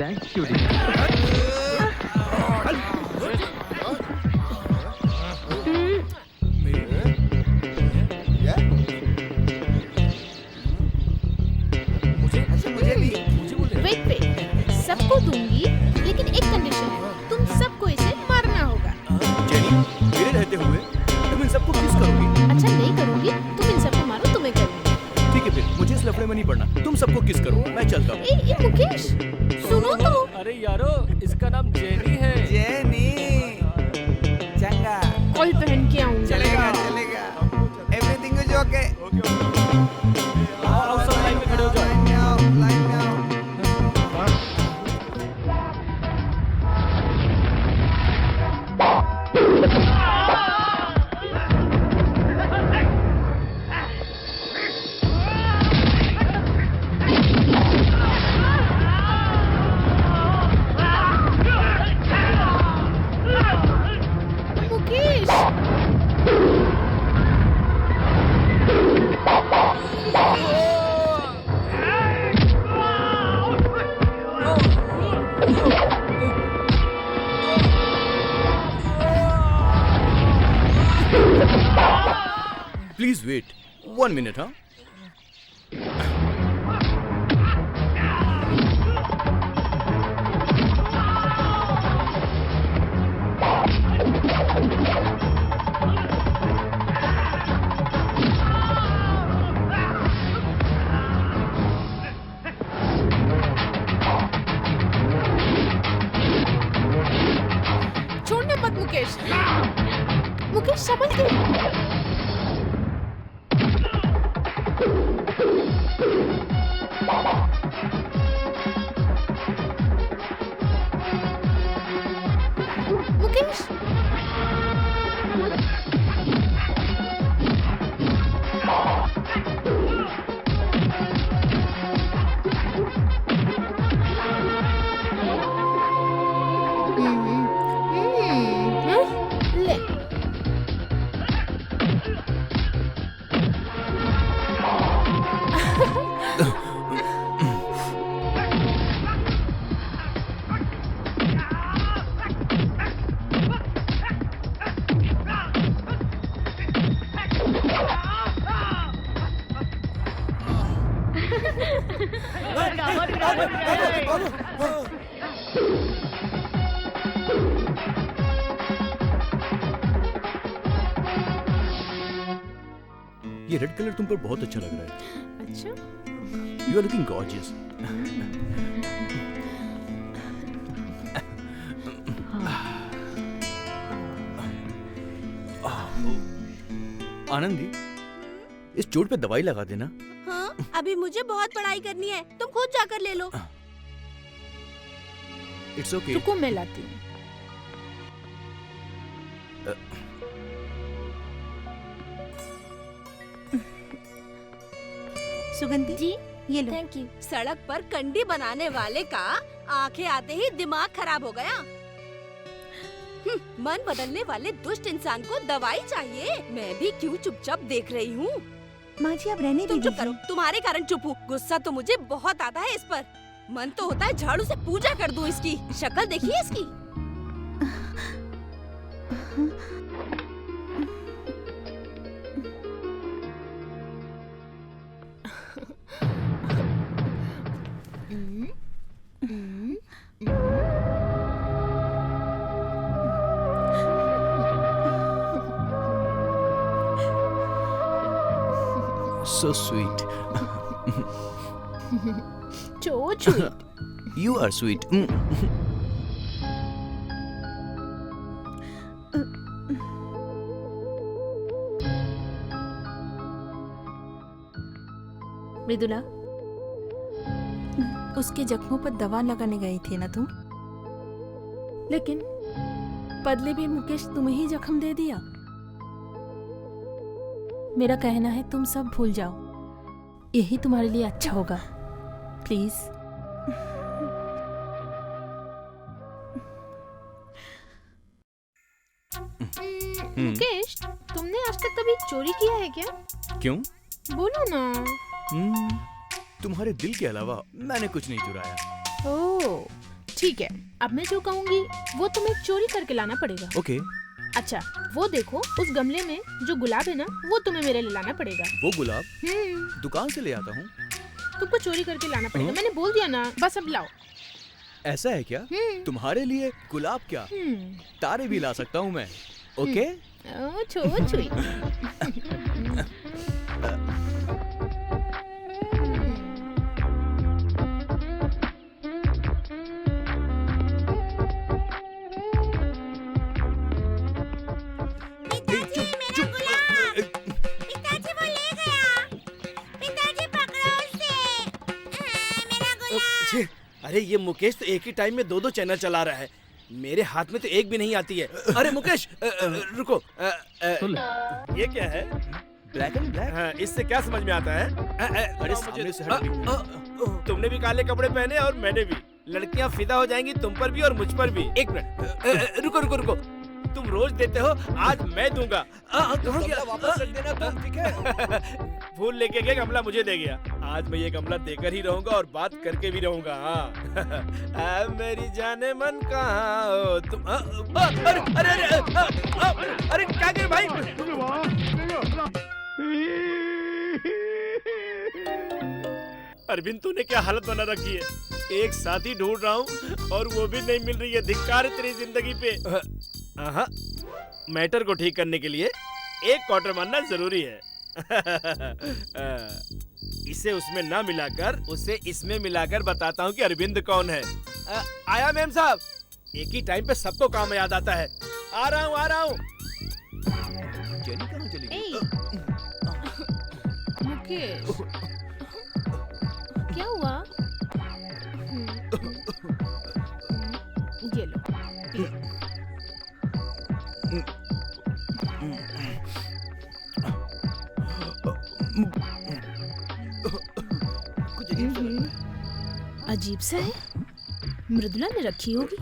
Thank you. वेट, सबको दूंगी, लेकिन एक कंडीशन है, तुम सबको इसे मारना होगा। जेनी, मेरे रहते हुए तुम इन सबको किस करोगी? अच्छा नहीं करूंगी, तुम इन सबको मारो, तुम्हें करूंगी। ठीक है फिर, मुझे इस लफड़े में नहीं पड़ना। तुम सबको किस करो, मैं चलता हूँ। ए मुकेश, सुनो तो। अरे यारो, इसका नाम जेनी है। जेनी, चंगा। कल पहन के आऊंगा। चलेगा, चलेगा। Everything is okay. आओ सब लाइन में खड़े हो जाओ। Please wait 1 minute. हाँ, छोड़ना मत मुकेश। मुकेश संभल के। मुकेश, ले। ये रेड कलर तुम पर बहुत अच्छा लग रहा है। अच्छा, you are looking gorgeous. Anandi, इस चोट पे दवाई लगा देना। हाँ, अभी मुझे बहुत पढ़ाई करनी है, तुम खुद जाकर ले लो। It's okay. रुको, मैं लाती हूँ। सुगंधी जी, ये लो। Thank you. सड़क पर कंडी बनाने वाले का आंखें आते ही दिमाग खराब हो गया। मन बदलने वाले दुष्ट इंसान को दवाई चाहिए। मैं भी क्यों चुपचाप देख रही हूँ। माँ जी, आप रहने तुम दीजिए। चुप करो, तुम्हारे कारण चुप हूँ। गुस्सा तो मुझे बहुत आता है इस पर। मन तो होता है झाड़ू से पूजा कर दूं इसकी। शक्ल देखिए इसकी। So sweet. So sweet. You are sweet. Mridula, उसके जख्मों पर दवा लगाने गई थी ना तुम? लेकिन बदले में मुकेश तुम्हें ही जख्म दे दिया। मेरा कहना है तुम सब भूल जाओ, यही तुम्हारे लिए अच्छा होगा। प्लीज। मुकेश, तुमने आज तक कभी चोरी किया है क्या? क्यों? बोलो ना। तुम्हारे दिल के अलावा मैंने कुछ नहीं चुराया। ओह, ठीक है। अब मैं जो कहूँगी वो तुम्हें चोरी करके लाना पड़ेगा। ओके। अच्छा, वो देखो, उस गमले में जो गुलाब है ना, वो तुम्हें मेरे लिए लाना पड़ेगा। वो गुलाब दुकान से ले आता हूँ। तुमको चोरी करके लाना पड़ेगा। मैंने बोल दिया ना, बस अब लाओ। ऐसा है क्या? तुम्हारे लिए गुलाब क्या, तारे भी ला सकता हूँ मैं। ओके? छुई। छे, अरे ये मुकेश तो एक ही टाइम में 2-2 चैनल चला रहा है। मेरे हाथ में तो एक भी नहीं आती है। अरे मुकेश रुको, ये क्या है? Black and black. हाँ, इससे क्या समझ में आता है? अरे सामने से हट। तुमने भी काले कपड़े पहने और मैंने भी। लड़कियां फिदा हो जाएंगी तुम पर भी और मुझ पर भी। एक मिनट, रुको रुको रुको, तुम रोज देते हो, आज मैं दूंगा। कहाँ गया? वापस रख देना तुम, ठीक है? फूल लेके गया, गमला मुझे दे गया। आज मैं ये गमला देकर ही रहूंगा और बात करके भी रहूंगा। हाँ मेरी जाने मन कहाँ हो तुम? अरे अरे अरे अरे क्या कर भाई? अरविंद तूने क्या हालत बना रखी है? एक साथी ढूंढ रहा हूँ और वो भी नहीं मिल रही है। धिक्कार है तेरी जिंदगी पे। मैटर को ठीक करने के लिए एक क्वार्टर मारना जरूरी है। इसे उसमें ना मिलाकर उसे इसमें मिलाकर बताता हूँ कि अरविंद कौन है। आया मैम साहब। एक ही टाइम पे सबको काम याद आता है। आ रहा हूँ आ रहा हूँ। जेनी कहाँ चली गई? मुकेश क्या हुआ? ये लो। अजीब सा है, मृदुला ने रखी होगी।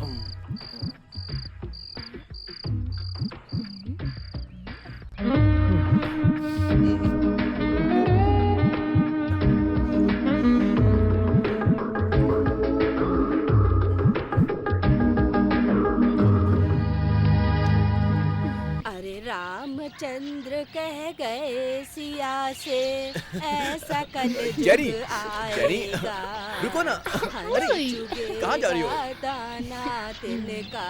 रामचंद्र कह गए सिया से ऐसा कल जेरी, आएगा। रुको ना। अरे कहाँ जा रही हो? दाना तिनका।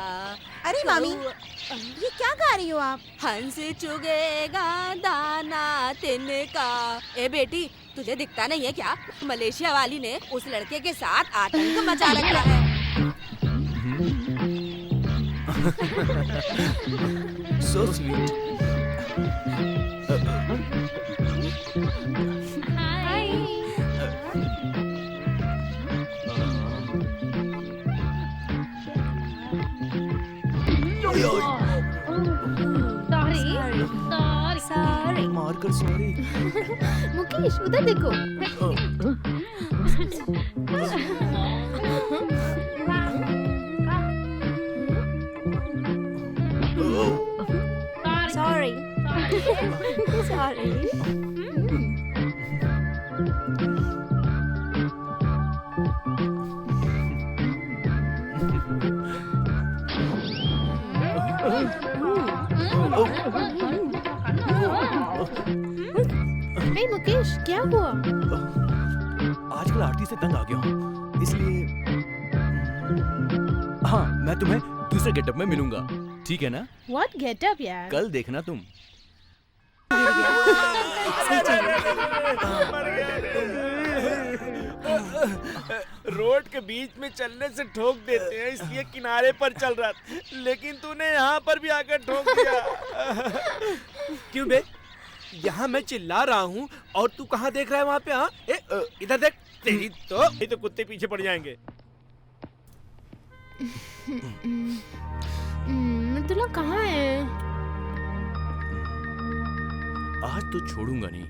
अरे मामी, ये क्या गा रही हो आप? हंस चुगेगा दाना तिनका। ए बेटी, तुझे दिखता नहीं है क्या? मलेशिया वाली ने उस लड़के के साथ आतंक मचा रखा है। So sweet. Hi. Sorry. मारकर सॉरी। मुकेश उधर देखो। Sorry. Sorry. हे मुकेश क्या हुआ? आजकल आरती से तंग आ गया हूँ, इसलिए हाँ मैं तुम्हें दूसरे गेटअप में मिलूंगा, ठीक है ना? What getup यार? कल देखना तुम। रोड के बीच में चलने से ठोक देते हैं, इसलिए किनारे पर चल रहा था, लेकिन तूने यहाँ पर भी आकर ठोक दिया। क्यों बे? यहाँ मैं चिल्ला रहा हूँ और तू कहाँ देख रहा है वहाँ पे? हाँ इधर देख, तेरी तो ये तो कुत्ते पीछे पड़ जाएंगे। मृदुला कहाँ है? आज तो छोड़ूंगा नहीं।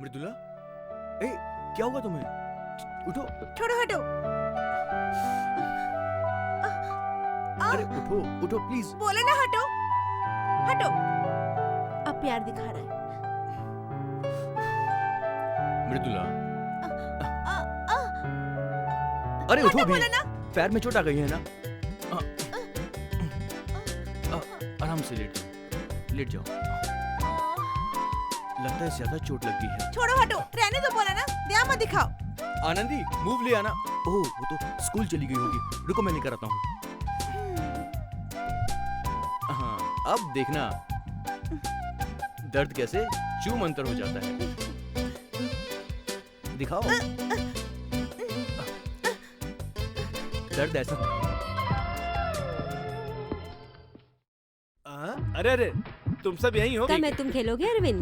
मृदुला, ए क्या हुआ तुम्हें? उठो। छोड़ो, हटो। अरे उठो उठो प्लीज। बोले ना हटो, हटो। अब प्यार दिखा रहा है। मृदुला, अरे उठो भी। पैर में चोट आ गई है ना? आराम से लेट जाओ। लगता है ज्यादा चोट लग गई है। छोड़ो हटो, रहने दो, बोला ना, ध्यान मत दिखाओ। आनंदी मूव ले आना। ओह वो तो स्कूल चली गई होगी, रुको मैं लेकर आता हूँ। हाँ अब देखना दर्द कैसे चू मंतर हो जाता है। दिखाओ दर्द ऐसा। अरे अरे तुम सब यहीं हो? मैं तुम खेलोगे अरविंद?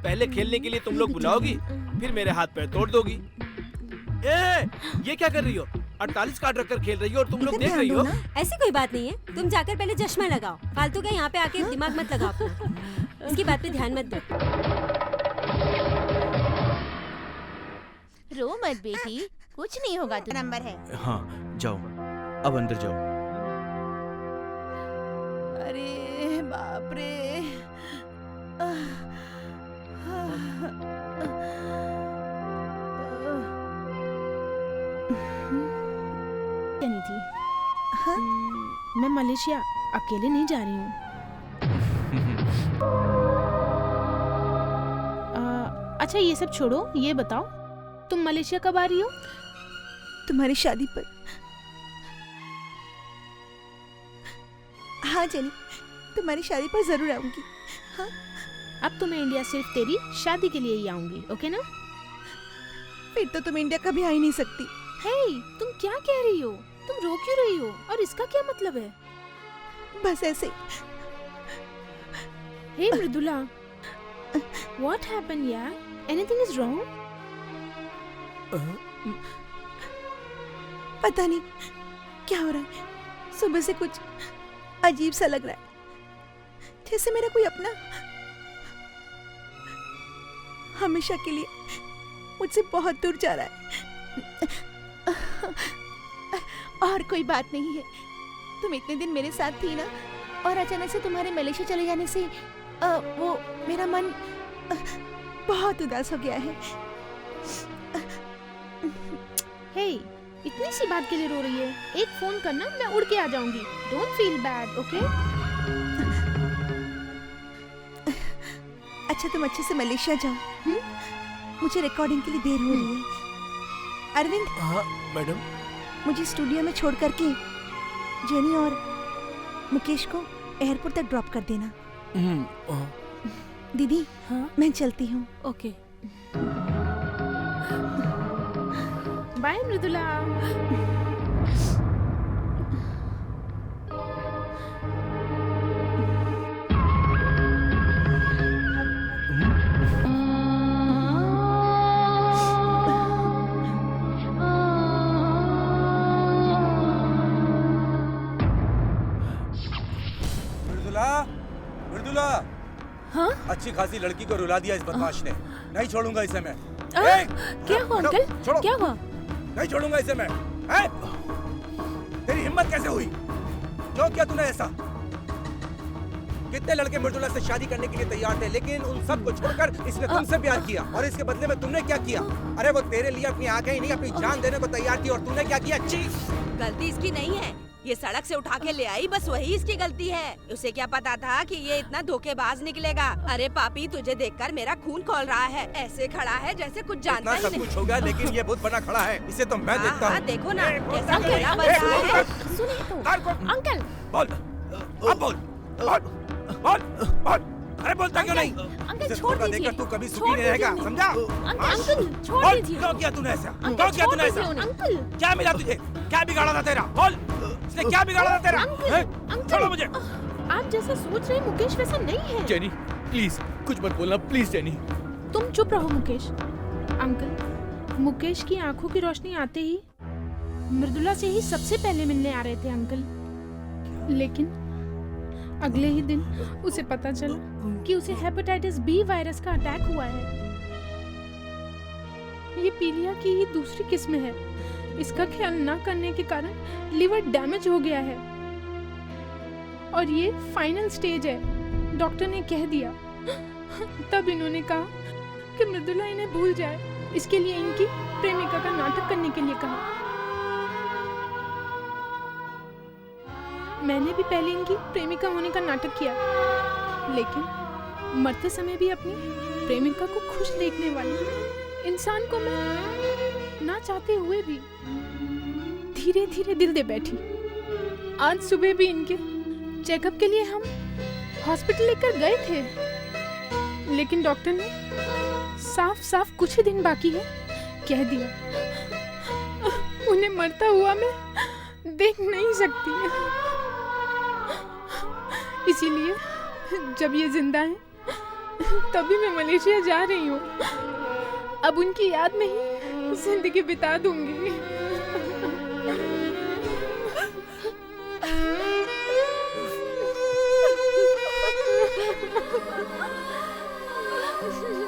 पहले खेलने के लिए तुम लोग बुलाओगी, फिर मेरे हाथ पैर तोड़ दोगी। ये क्या कर रही हो? 48 कार्ड रखकर खेल रही हो और तुम लोग देख रही हो। ऐसी कोई बात नहीं है, तुम जाकर पहले चश्मा लगाओ। फालतू का यहाँ पे आके दिमाग मत लगाओ अपना। इसकी बात पे ध्यान मत दो। रो मत बेटी, कुछ नहीं होगा, तो नंबर है। हाँ जाओ, अब अंदर जाओ। अरे बाप रे। नहीं थी। मैं मलेशिया अकेले नहीं जा रही हूँ। अच्छा ये सब छोड़ो, ये बताओ तुम मलेशिया कब आ रही हो? तुम्हारी शादी पर। हाँ जेनी, तुम्हारी शादी पर जरूर आऊंगी। हाँ? अब तो मैं इंडिया सिर्फ तेरी शादी के लिए ही आऊंगी, ओके ना? फिर तो तुम इंडिया कभी आ ही नहीं सकती। हे, तुम क्या कह रही हो? तुम रो क्यों रही हो? और इसका क्या मतलब है? बस ऐसे। हे मृदुला, what happened यार? Anything is wrong? पता नहीं क्या हो रहा है, सुबह से कुछ अजीब सा लग रहा है, जैसे मेरा कोई अपना हमेशा के लिए मुझसे बहुत दूर जा रहा है। और कोई बात नहीं है, तुम इतने दिन मेरे साथ थी ना, और अचानक से तुम्हारे मलेशिया चले जाने से वो मेरा मन बहुत उदास हो गया है। हे, इतनी सी बात के लिए रो रही है? एक फोन करना, मैं उड़ के आ जाऊंगी। Don't feel bad, okay? अच्छा तुम अच्छे से मलेशिया जाओ। मुझे रिकॉर्डिंग के लिए देर हो रही है। अरविंद। हाँ मैडम। मुझे स्टूडियो में छोड़ करके जेनी और मुकेश को एयरपोर्ट तक ड्रॉप कर देना। दीदी। हाँ? मैं चलती हूँ। Okay bye Mridula. मृदुला। हाँ? अच्छी खासी लड़की को रुला दिया इस बदमाश ने। नहीं छोड़ूंगा इसे मैं। क्या हुआ अंकल? छोड़ो। क्या हुआ? नहीं छोड़ूंगा इसे मैं। तेरी हिम्मत कैसे हुई? क्यों किया तूने ऐसा? कितने लड़के मृदुला से शादी करने के लिए तैयार थे, लेकिन उन सब को छोड़कर इसने तुमसे प्यार किया। और इसके बदले में तुमने क्या किया? अरे वो तेरे लिए अपनी आंखें ही नहीं, अपनी जान देने को तैयार थी, और तूने क्या किया? गलती इसकी नहीं है, ये सड़क से उठा के ले आई, बस वही इसकी गलती है। उसे क्या पता था कि ये इतना धोखेबाज निकलेगा? अरे पापी, तुझे देखकर मेरा खून खौल रहा है। ऐसे खड़ा है जैसे कुछ जानता ही सब कुछ हो गया, लेकिन ये बहुत बना खड़ा है। इसे तो मैं देखता हूँ। देखो ना कैसा खेला बन रहा है। सुनिए तो अंकल। बोल, अब बोल, बोल, बोल। अरे बोलता क्यों नहीं? अंकल छोड़ दीजिए। देखकर तू कभी सुखी नहीं रहेगा, समझा? अंकल छोड़ दीजिए। क्यों किया तूने ऐसा? क्यों किया तूने ऐसा? अंकल क्या मिला तुझे? क्या बिगाड़ा था तेरा? बोल, इसने क्या बिगाड़ा था तेरा? छोड़ो मुझे। आप जैसा सोच रहे मुकेश वैसा नहीं है। जेनी प्लीज कुछ मत बोलना, प्लीज जेनी। तुम चुप रहो मुकेश। अंकल, मुकेश की आंखों की रोशनी आते ही मृदुला से ही सबसे पहले मिलने आ रहे थे अंकल, लेकिन अगले ही दिन उसे पता चला कि उसे हेपेटाइटिस बी वायरस का अटैक हुआ है। ये पीलिया की ही दूसरी किस्म है। इसका ख्याल न करने के कारण लिवर डैमेज हो गया है और ये फाइनल स्टेज है, डॉक्टर ने कह दिया। तब इन्होंने कहा कि मृदुला इन्हें भूल जाए, इसके लिए इनकी प्रेमिका का नाटक करने के लिए कहा। मैंने भी पहले इनकी प्रेमिका होने का नाटक किया, लेकिन मरते समय भी अपनी प्रेमिका को खुश देखने वाली इंसान को मैं ना चाहते हुए भी धीरे धीरे दिल दे बैठी। आज सुबह भी इनके चेकअप के लिए हम हॉस्पिटल लेकर गए थे, लेकिन डॉक्टर ने साफ साफ कुछ ही दिन बाकी है कह दिया। उन्हें मरता हुआ मैं देख नहीं सकती, इसीलिए जब ये जिंदा है तभी मैं मलेशिया जा रही हूँ। अब उनकी याद में ही जिंदगी बिता दूंगी।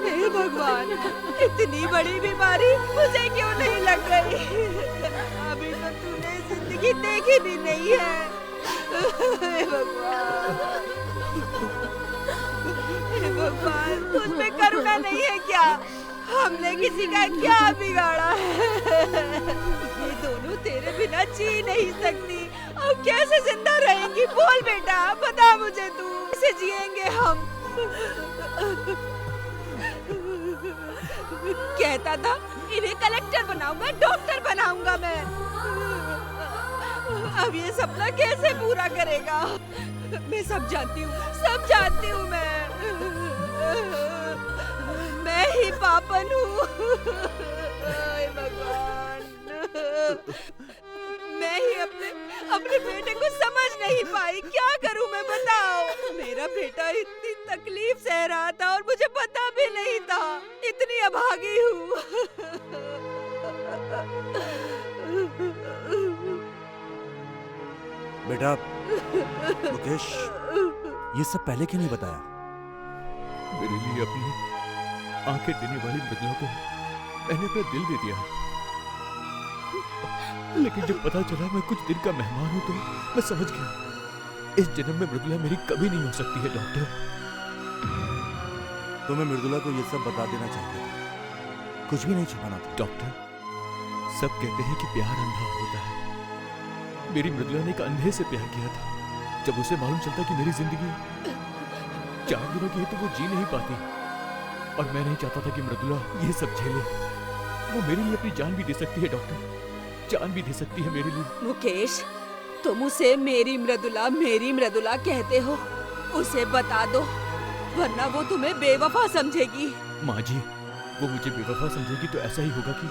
हे भगवान, इतनी बड़ी बीमारी मुझे क्यों नहीं लग गई? अभी तो तूने जिंदगी देखी भी नहीं है। हे भगवान, हे भगवान, तुझ में करुणा नहीं है क्या? हमने किसी का क्या बिगाड़ा है? ये दोनों तेरे बिना जी नहीं सकती। अब कैसे जिंदा रहेंगी? बोल बेटा, बता मुझे तू। कैसे जिएंगे हम? कहता था इन्हें कलेक्टर बनाऊंगा, डॉक्टर बनाऊंगा मैं। अब ये सपना कैसे पूरा करेगा? मैं सब जानती हूँ, सब जानती हूँ। मैं ही पापन हूँ। भगवान, मैं ही अपने बेटे को समझ नहीं पाई। क्या करूँ मैं, बताओ? मेरा बेटा इतनी तकलीफ सह रहा था और मुझे पता भी नहीं था। इतनी अभागी हूँ। बेटा मुकेश, ये सब पहले क्यों नहीं बताया? मेरे लिए अपनी आंखें देने वाली मृदुला को मैंने अपना दिल दे दिया, लेकिन जब पता चला मैं कुछ दिन का मेहमान हूं तो मैं समझ गया इस जन्म में मृदुला मेरी कभी नहीं हो सकती है। डॉक्टर, तुम्हें मृदुला को ये सब बता देना चाहिए था, कुछ भी नहीं छुपाना था। डॉक्टर, सब कहते हैं कि प्यार अंधा होता है। मेरी मृदुला ने एक अंधे से प्यार किया था। जब उसे मालूम चलता कि मेरी जिंदगी 4 दिनों की है तो वो जी नहीं पाती, और मैं नहीं चाहता था कि मृदुला ये सब झेले। वो मेरे लिए अपनी जान भी दे सकती है डॉक्टर, जान भी दे सकती है मेरे लिए। मुकेश, तुम उसे मेरी मृदुला कहते हो। उसे बता दो, वरना वो तुम्हें बेवफा समझेगी। माँ जी, वो मुझे बेवफा समझेगी तो ऐसा ही होगा कि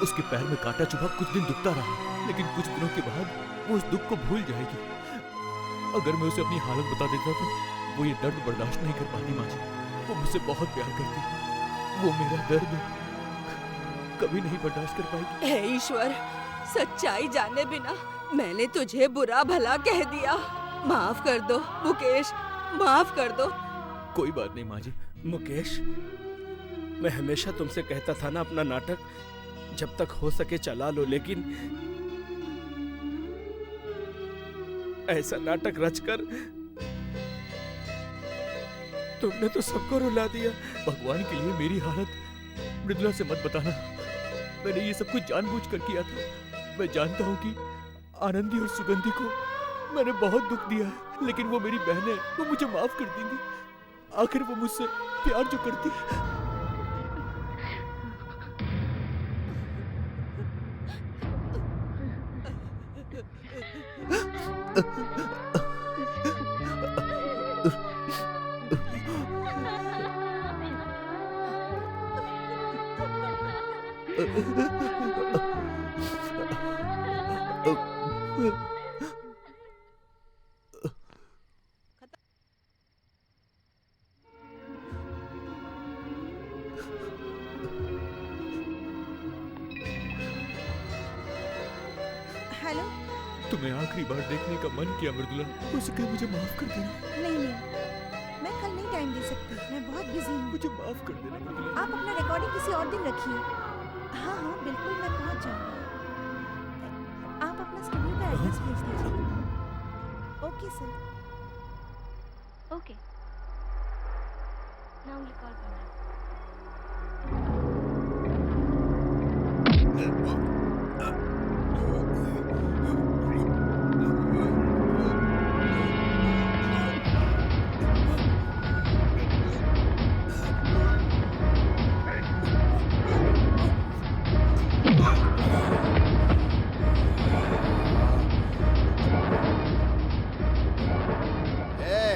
उसके पैर में कांटा चुभा कुछ दिन दुखता रहा, लेकिन कुछ दिनों के बाद वो उस दुख को भूल जाएगी। अगर मैं उसे अपनी हालत बता देता तो वो ये दर्द बर्दाश्त नहीं कर पाती। माँ जी, वो मुझसे बहुत प्यार करती, वो मेरा दर्द कभी नहीं बर्दाश्त कर पाएगी। हे ईश्वर, सच्चाई जाने बिना मैंने तुझे बुरा भला कह दिया। माफ कर दो मुकेश, माफ कर दो। कोई बात नहीं माँ जी। मुकेश, मैं हमेशा तुमसे कहता था ना, अपना नाटक जब तक हो सके चला लो, लेकिन ऐसा नाटक रचकर तुमने तो सबको रुला दिया। भगवान के लिए मेरी हालत मृदुला से मत बताना। मैंने ये सब कुछ जानबूझकर किया था। मैं जानता हूँ कि आनंदी और सुगंधी को मैंने बहुत दुख दिया है, लेकिन वो मेरी बहन है, वो मुझे माफ कर देंगी। आखिर वो मुझसे प्यार जो करती है। हेलो, तुम्हें आखिरी बार देखने का मन किया मृदुला, हो सके मुझे माफ कर देना। नहीं नहीं, मैं कल नहीं टाइम दे सकती, मैं बहुत बिजी हूँ। मुझे माफ कर देना मृदुला। आप अपना रिकॉर्डिंग किसी और दिन रखिए। हाँ हाँ बिल्कुल, मैं पहुँच जाऊँगी। आप अपना स्टूडियो का एड्रेस भेज दीजिए। Okay sir. Okay, now you call करना।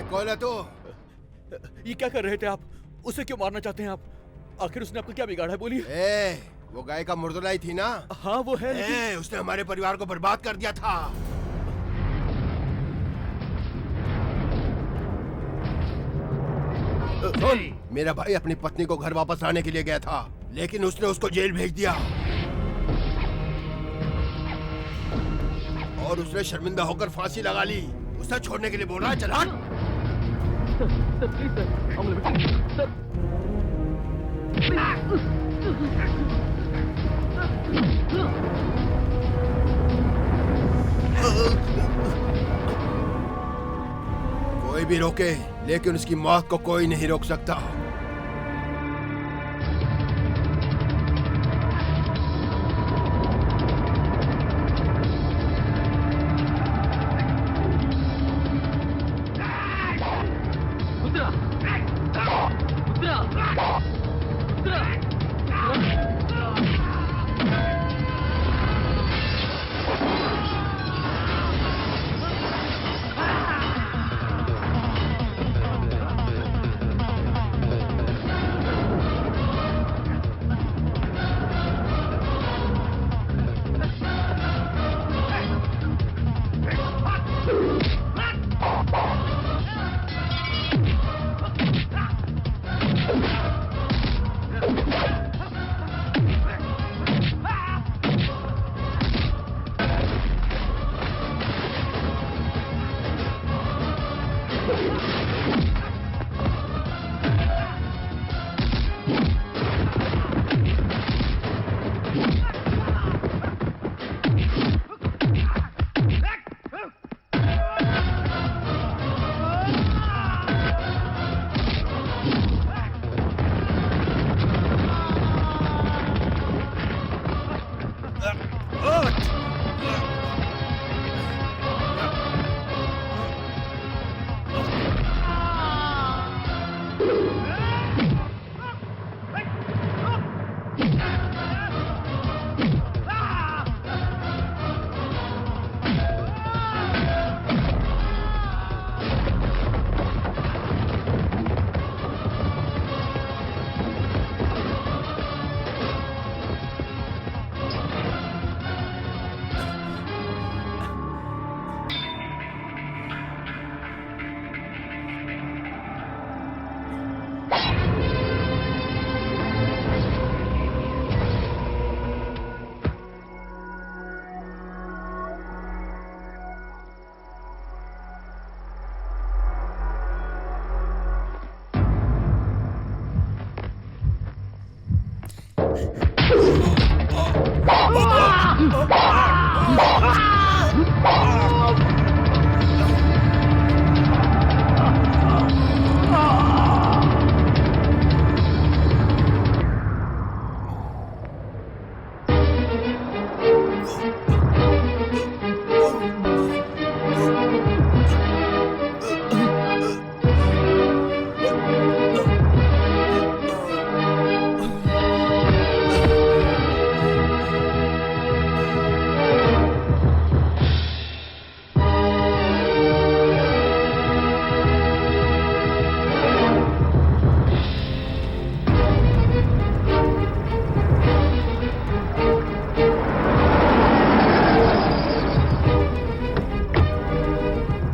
कौन है तू? ये क्या कर रहे थे आप? उसे क्यों मारना चाहते हैं आप? आखिर उसने आपको क्या बिगाड़ा है, बोलिए। वो गाय का मुर्दलाई थी ना? हाँ वो है, लेकिन... उसने हमारे परिवार को बर्बाद कर दिया था। सुन, मेरा भाई अपनी पत्नी को घर वापस लाने के लिए गया था, लेकिन उसने उसको जेल भेज दिया और उसने शर्मिंदा होकर फांसी लगा ली। उसे छोड़ने के लिए बोल रहा है, चल हट। कोई भी रोके, लेकिन उसकी मौत को कोई नहीं रोक सकता।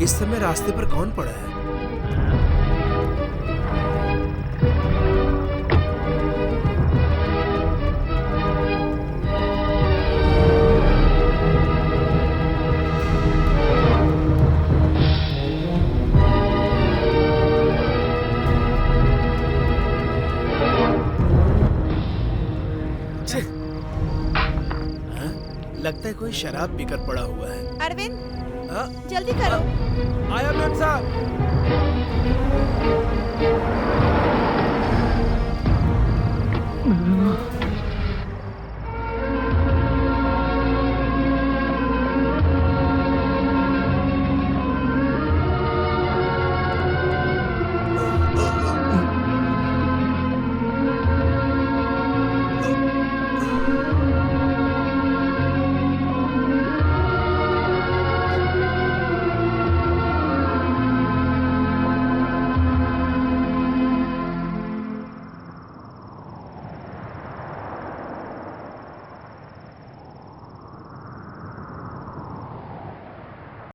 इस समय रास्ते पर कौन पड़ा है? लगता है कोई शराब पीकर पड़ा हुआ है। अरविंद, जल्दी करो। आया मैम साहब।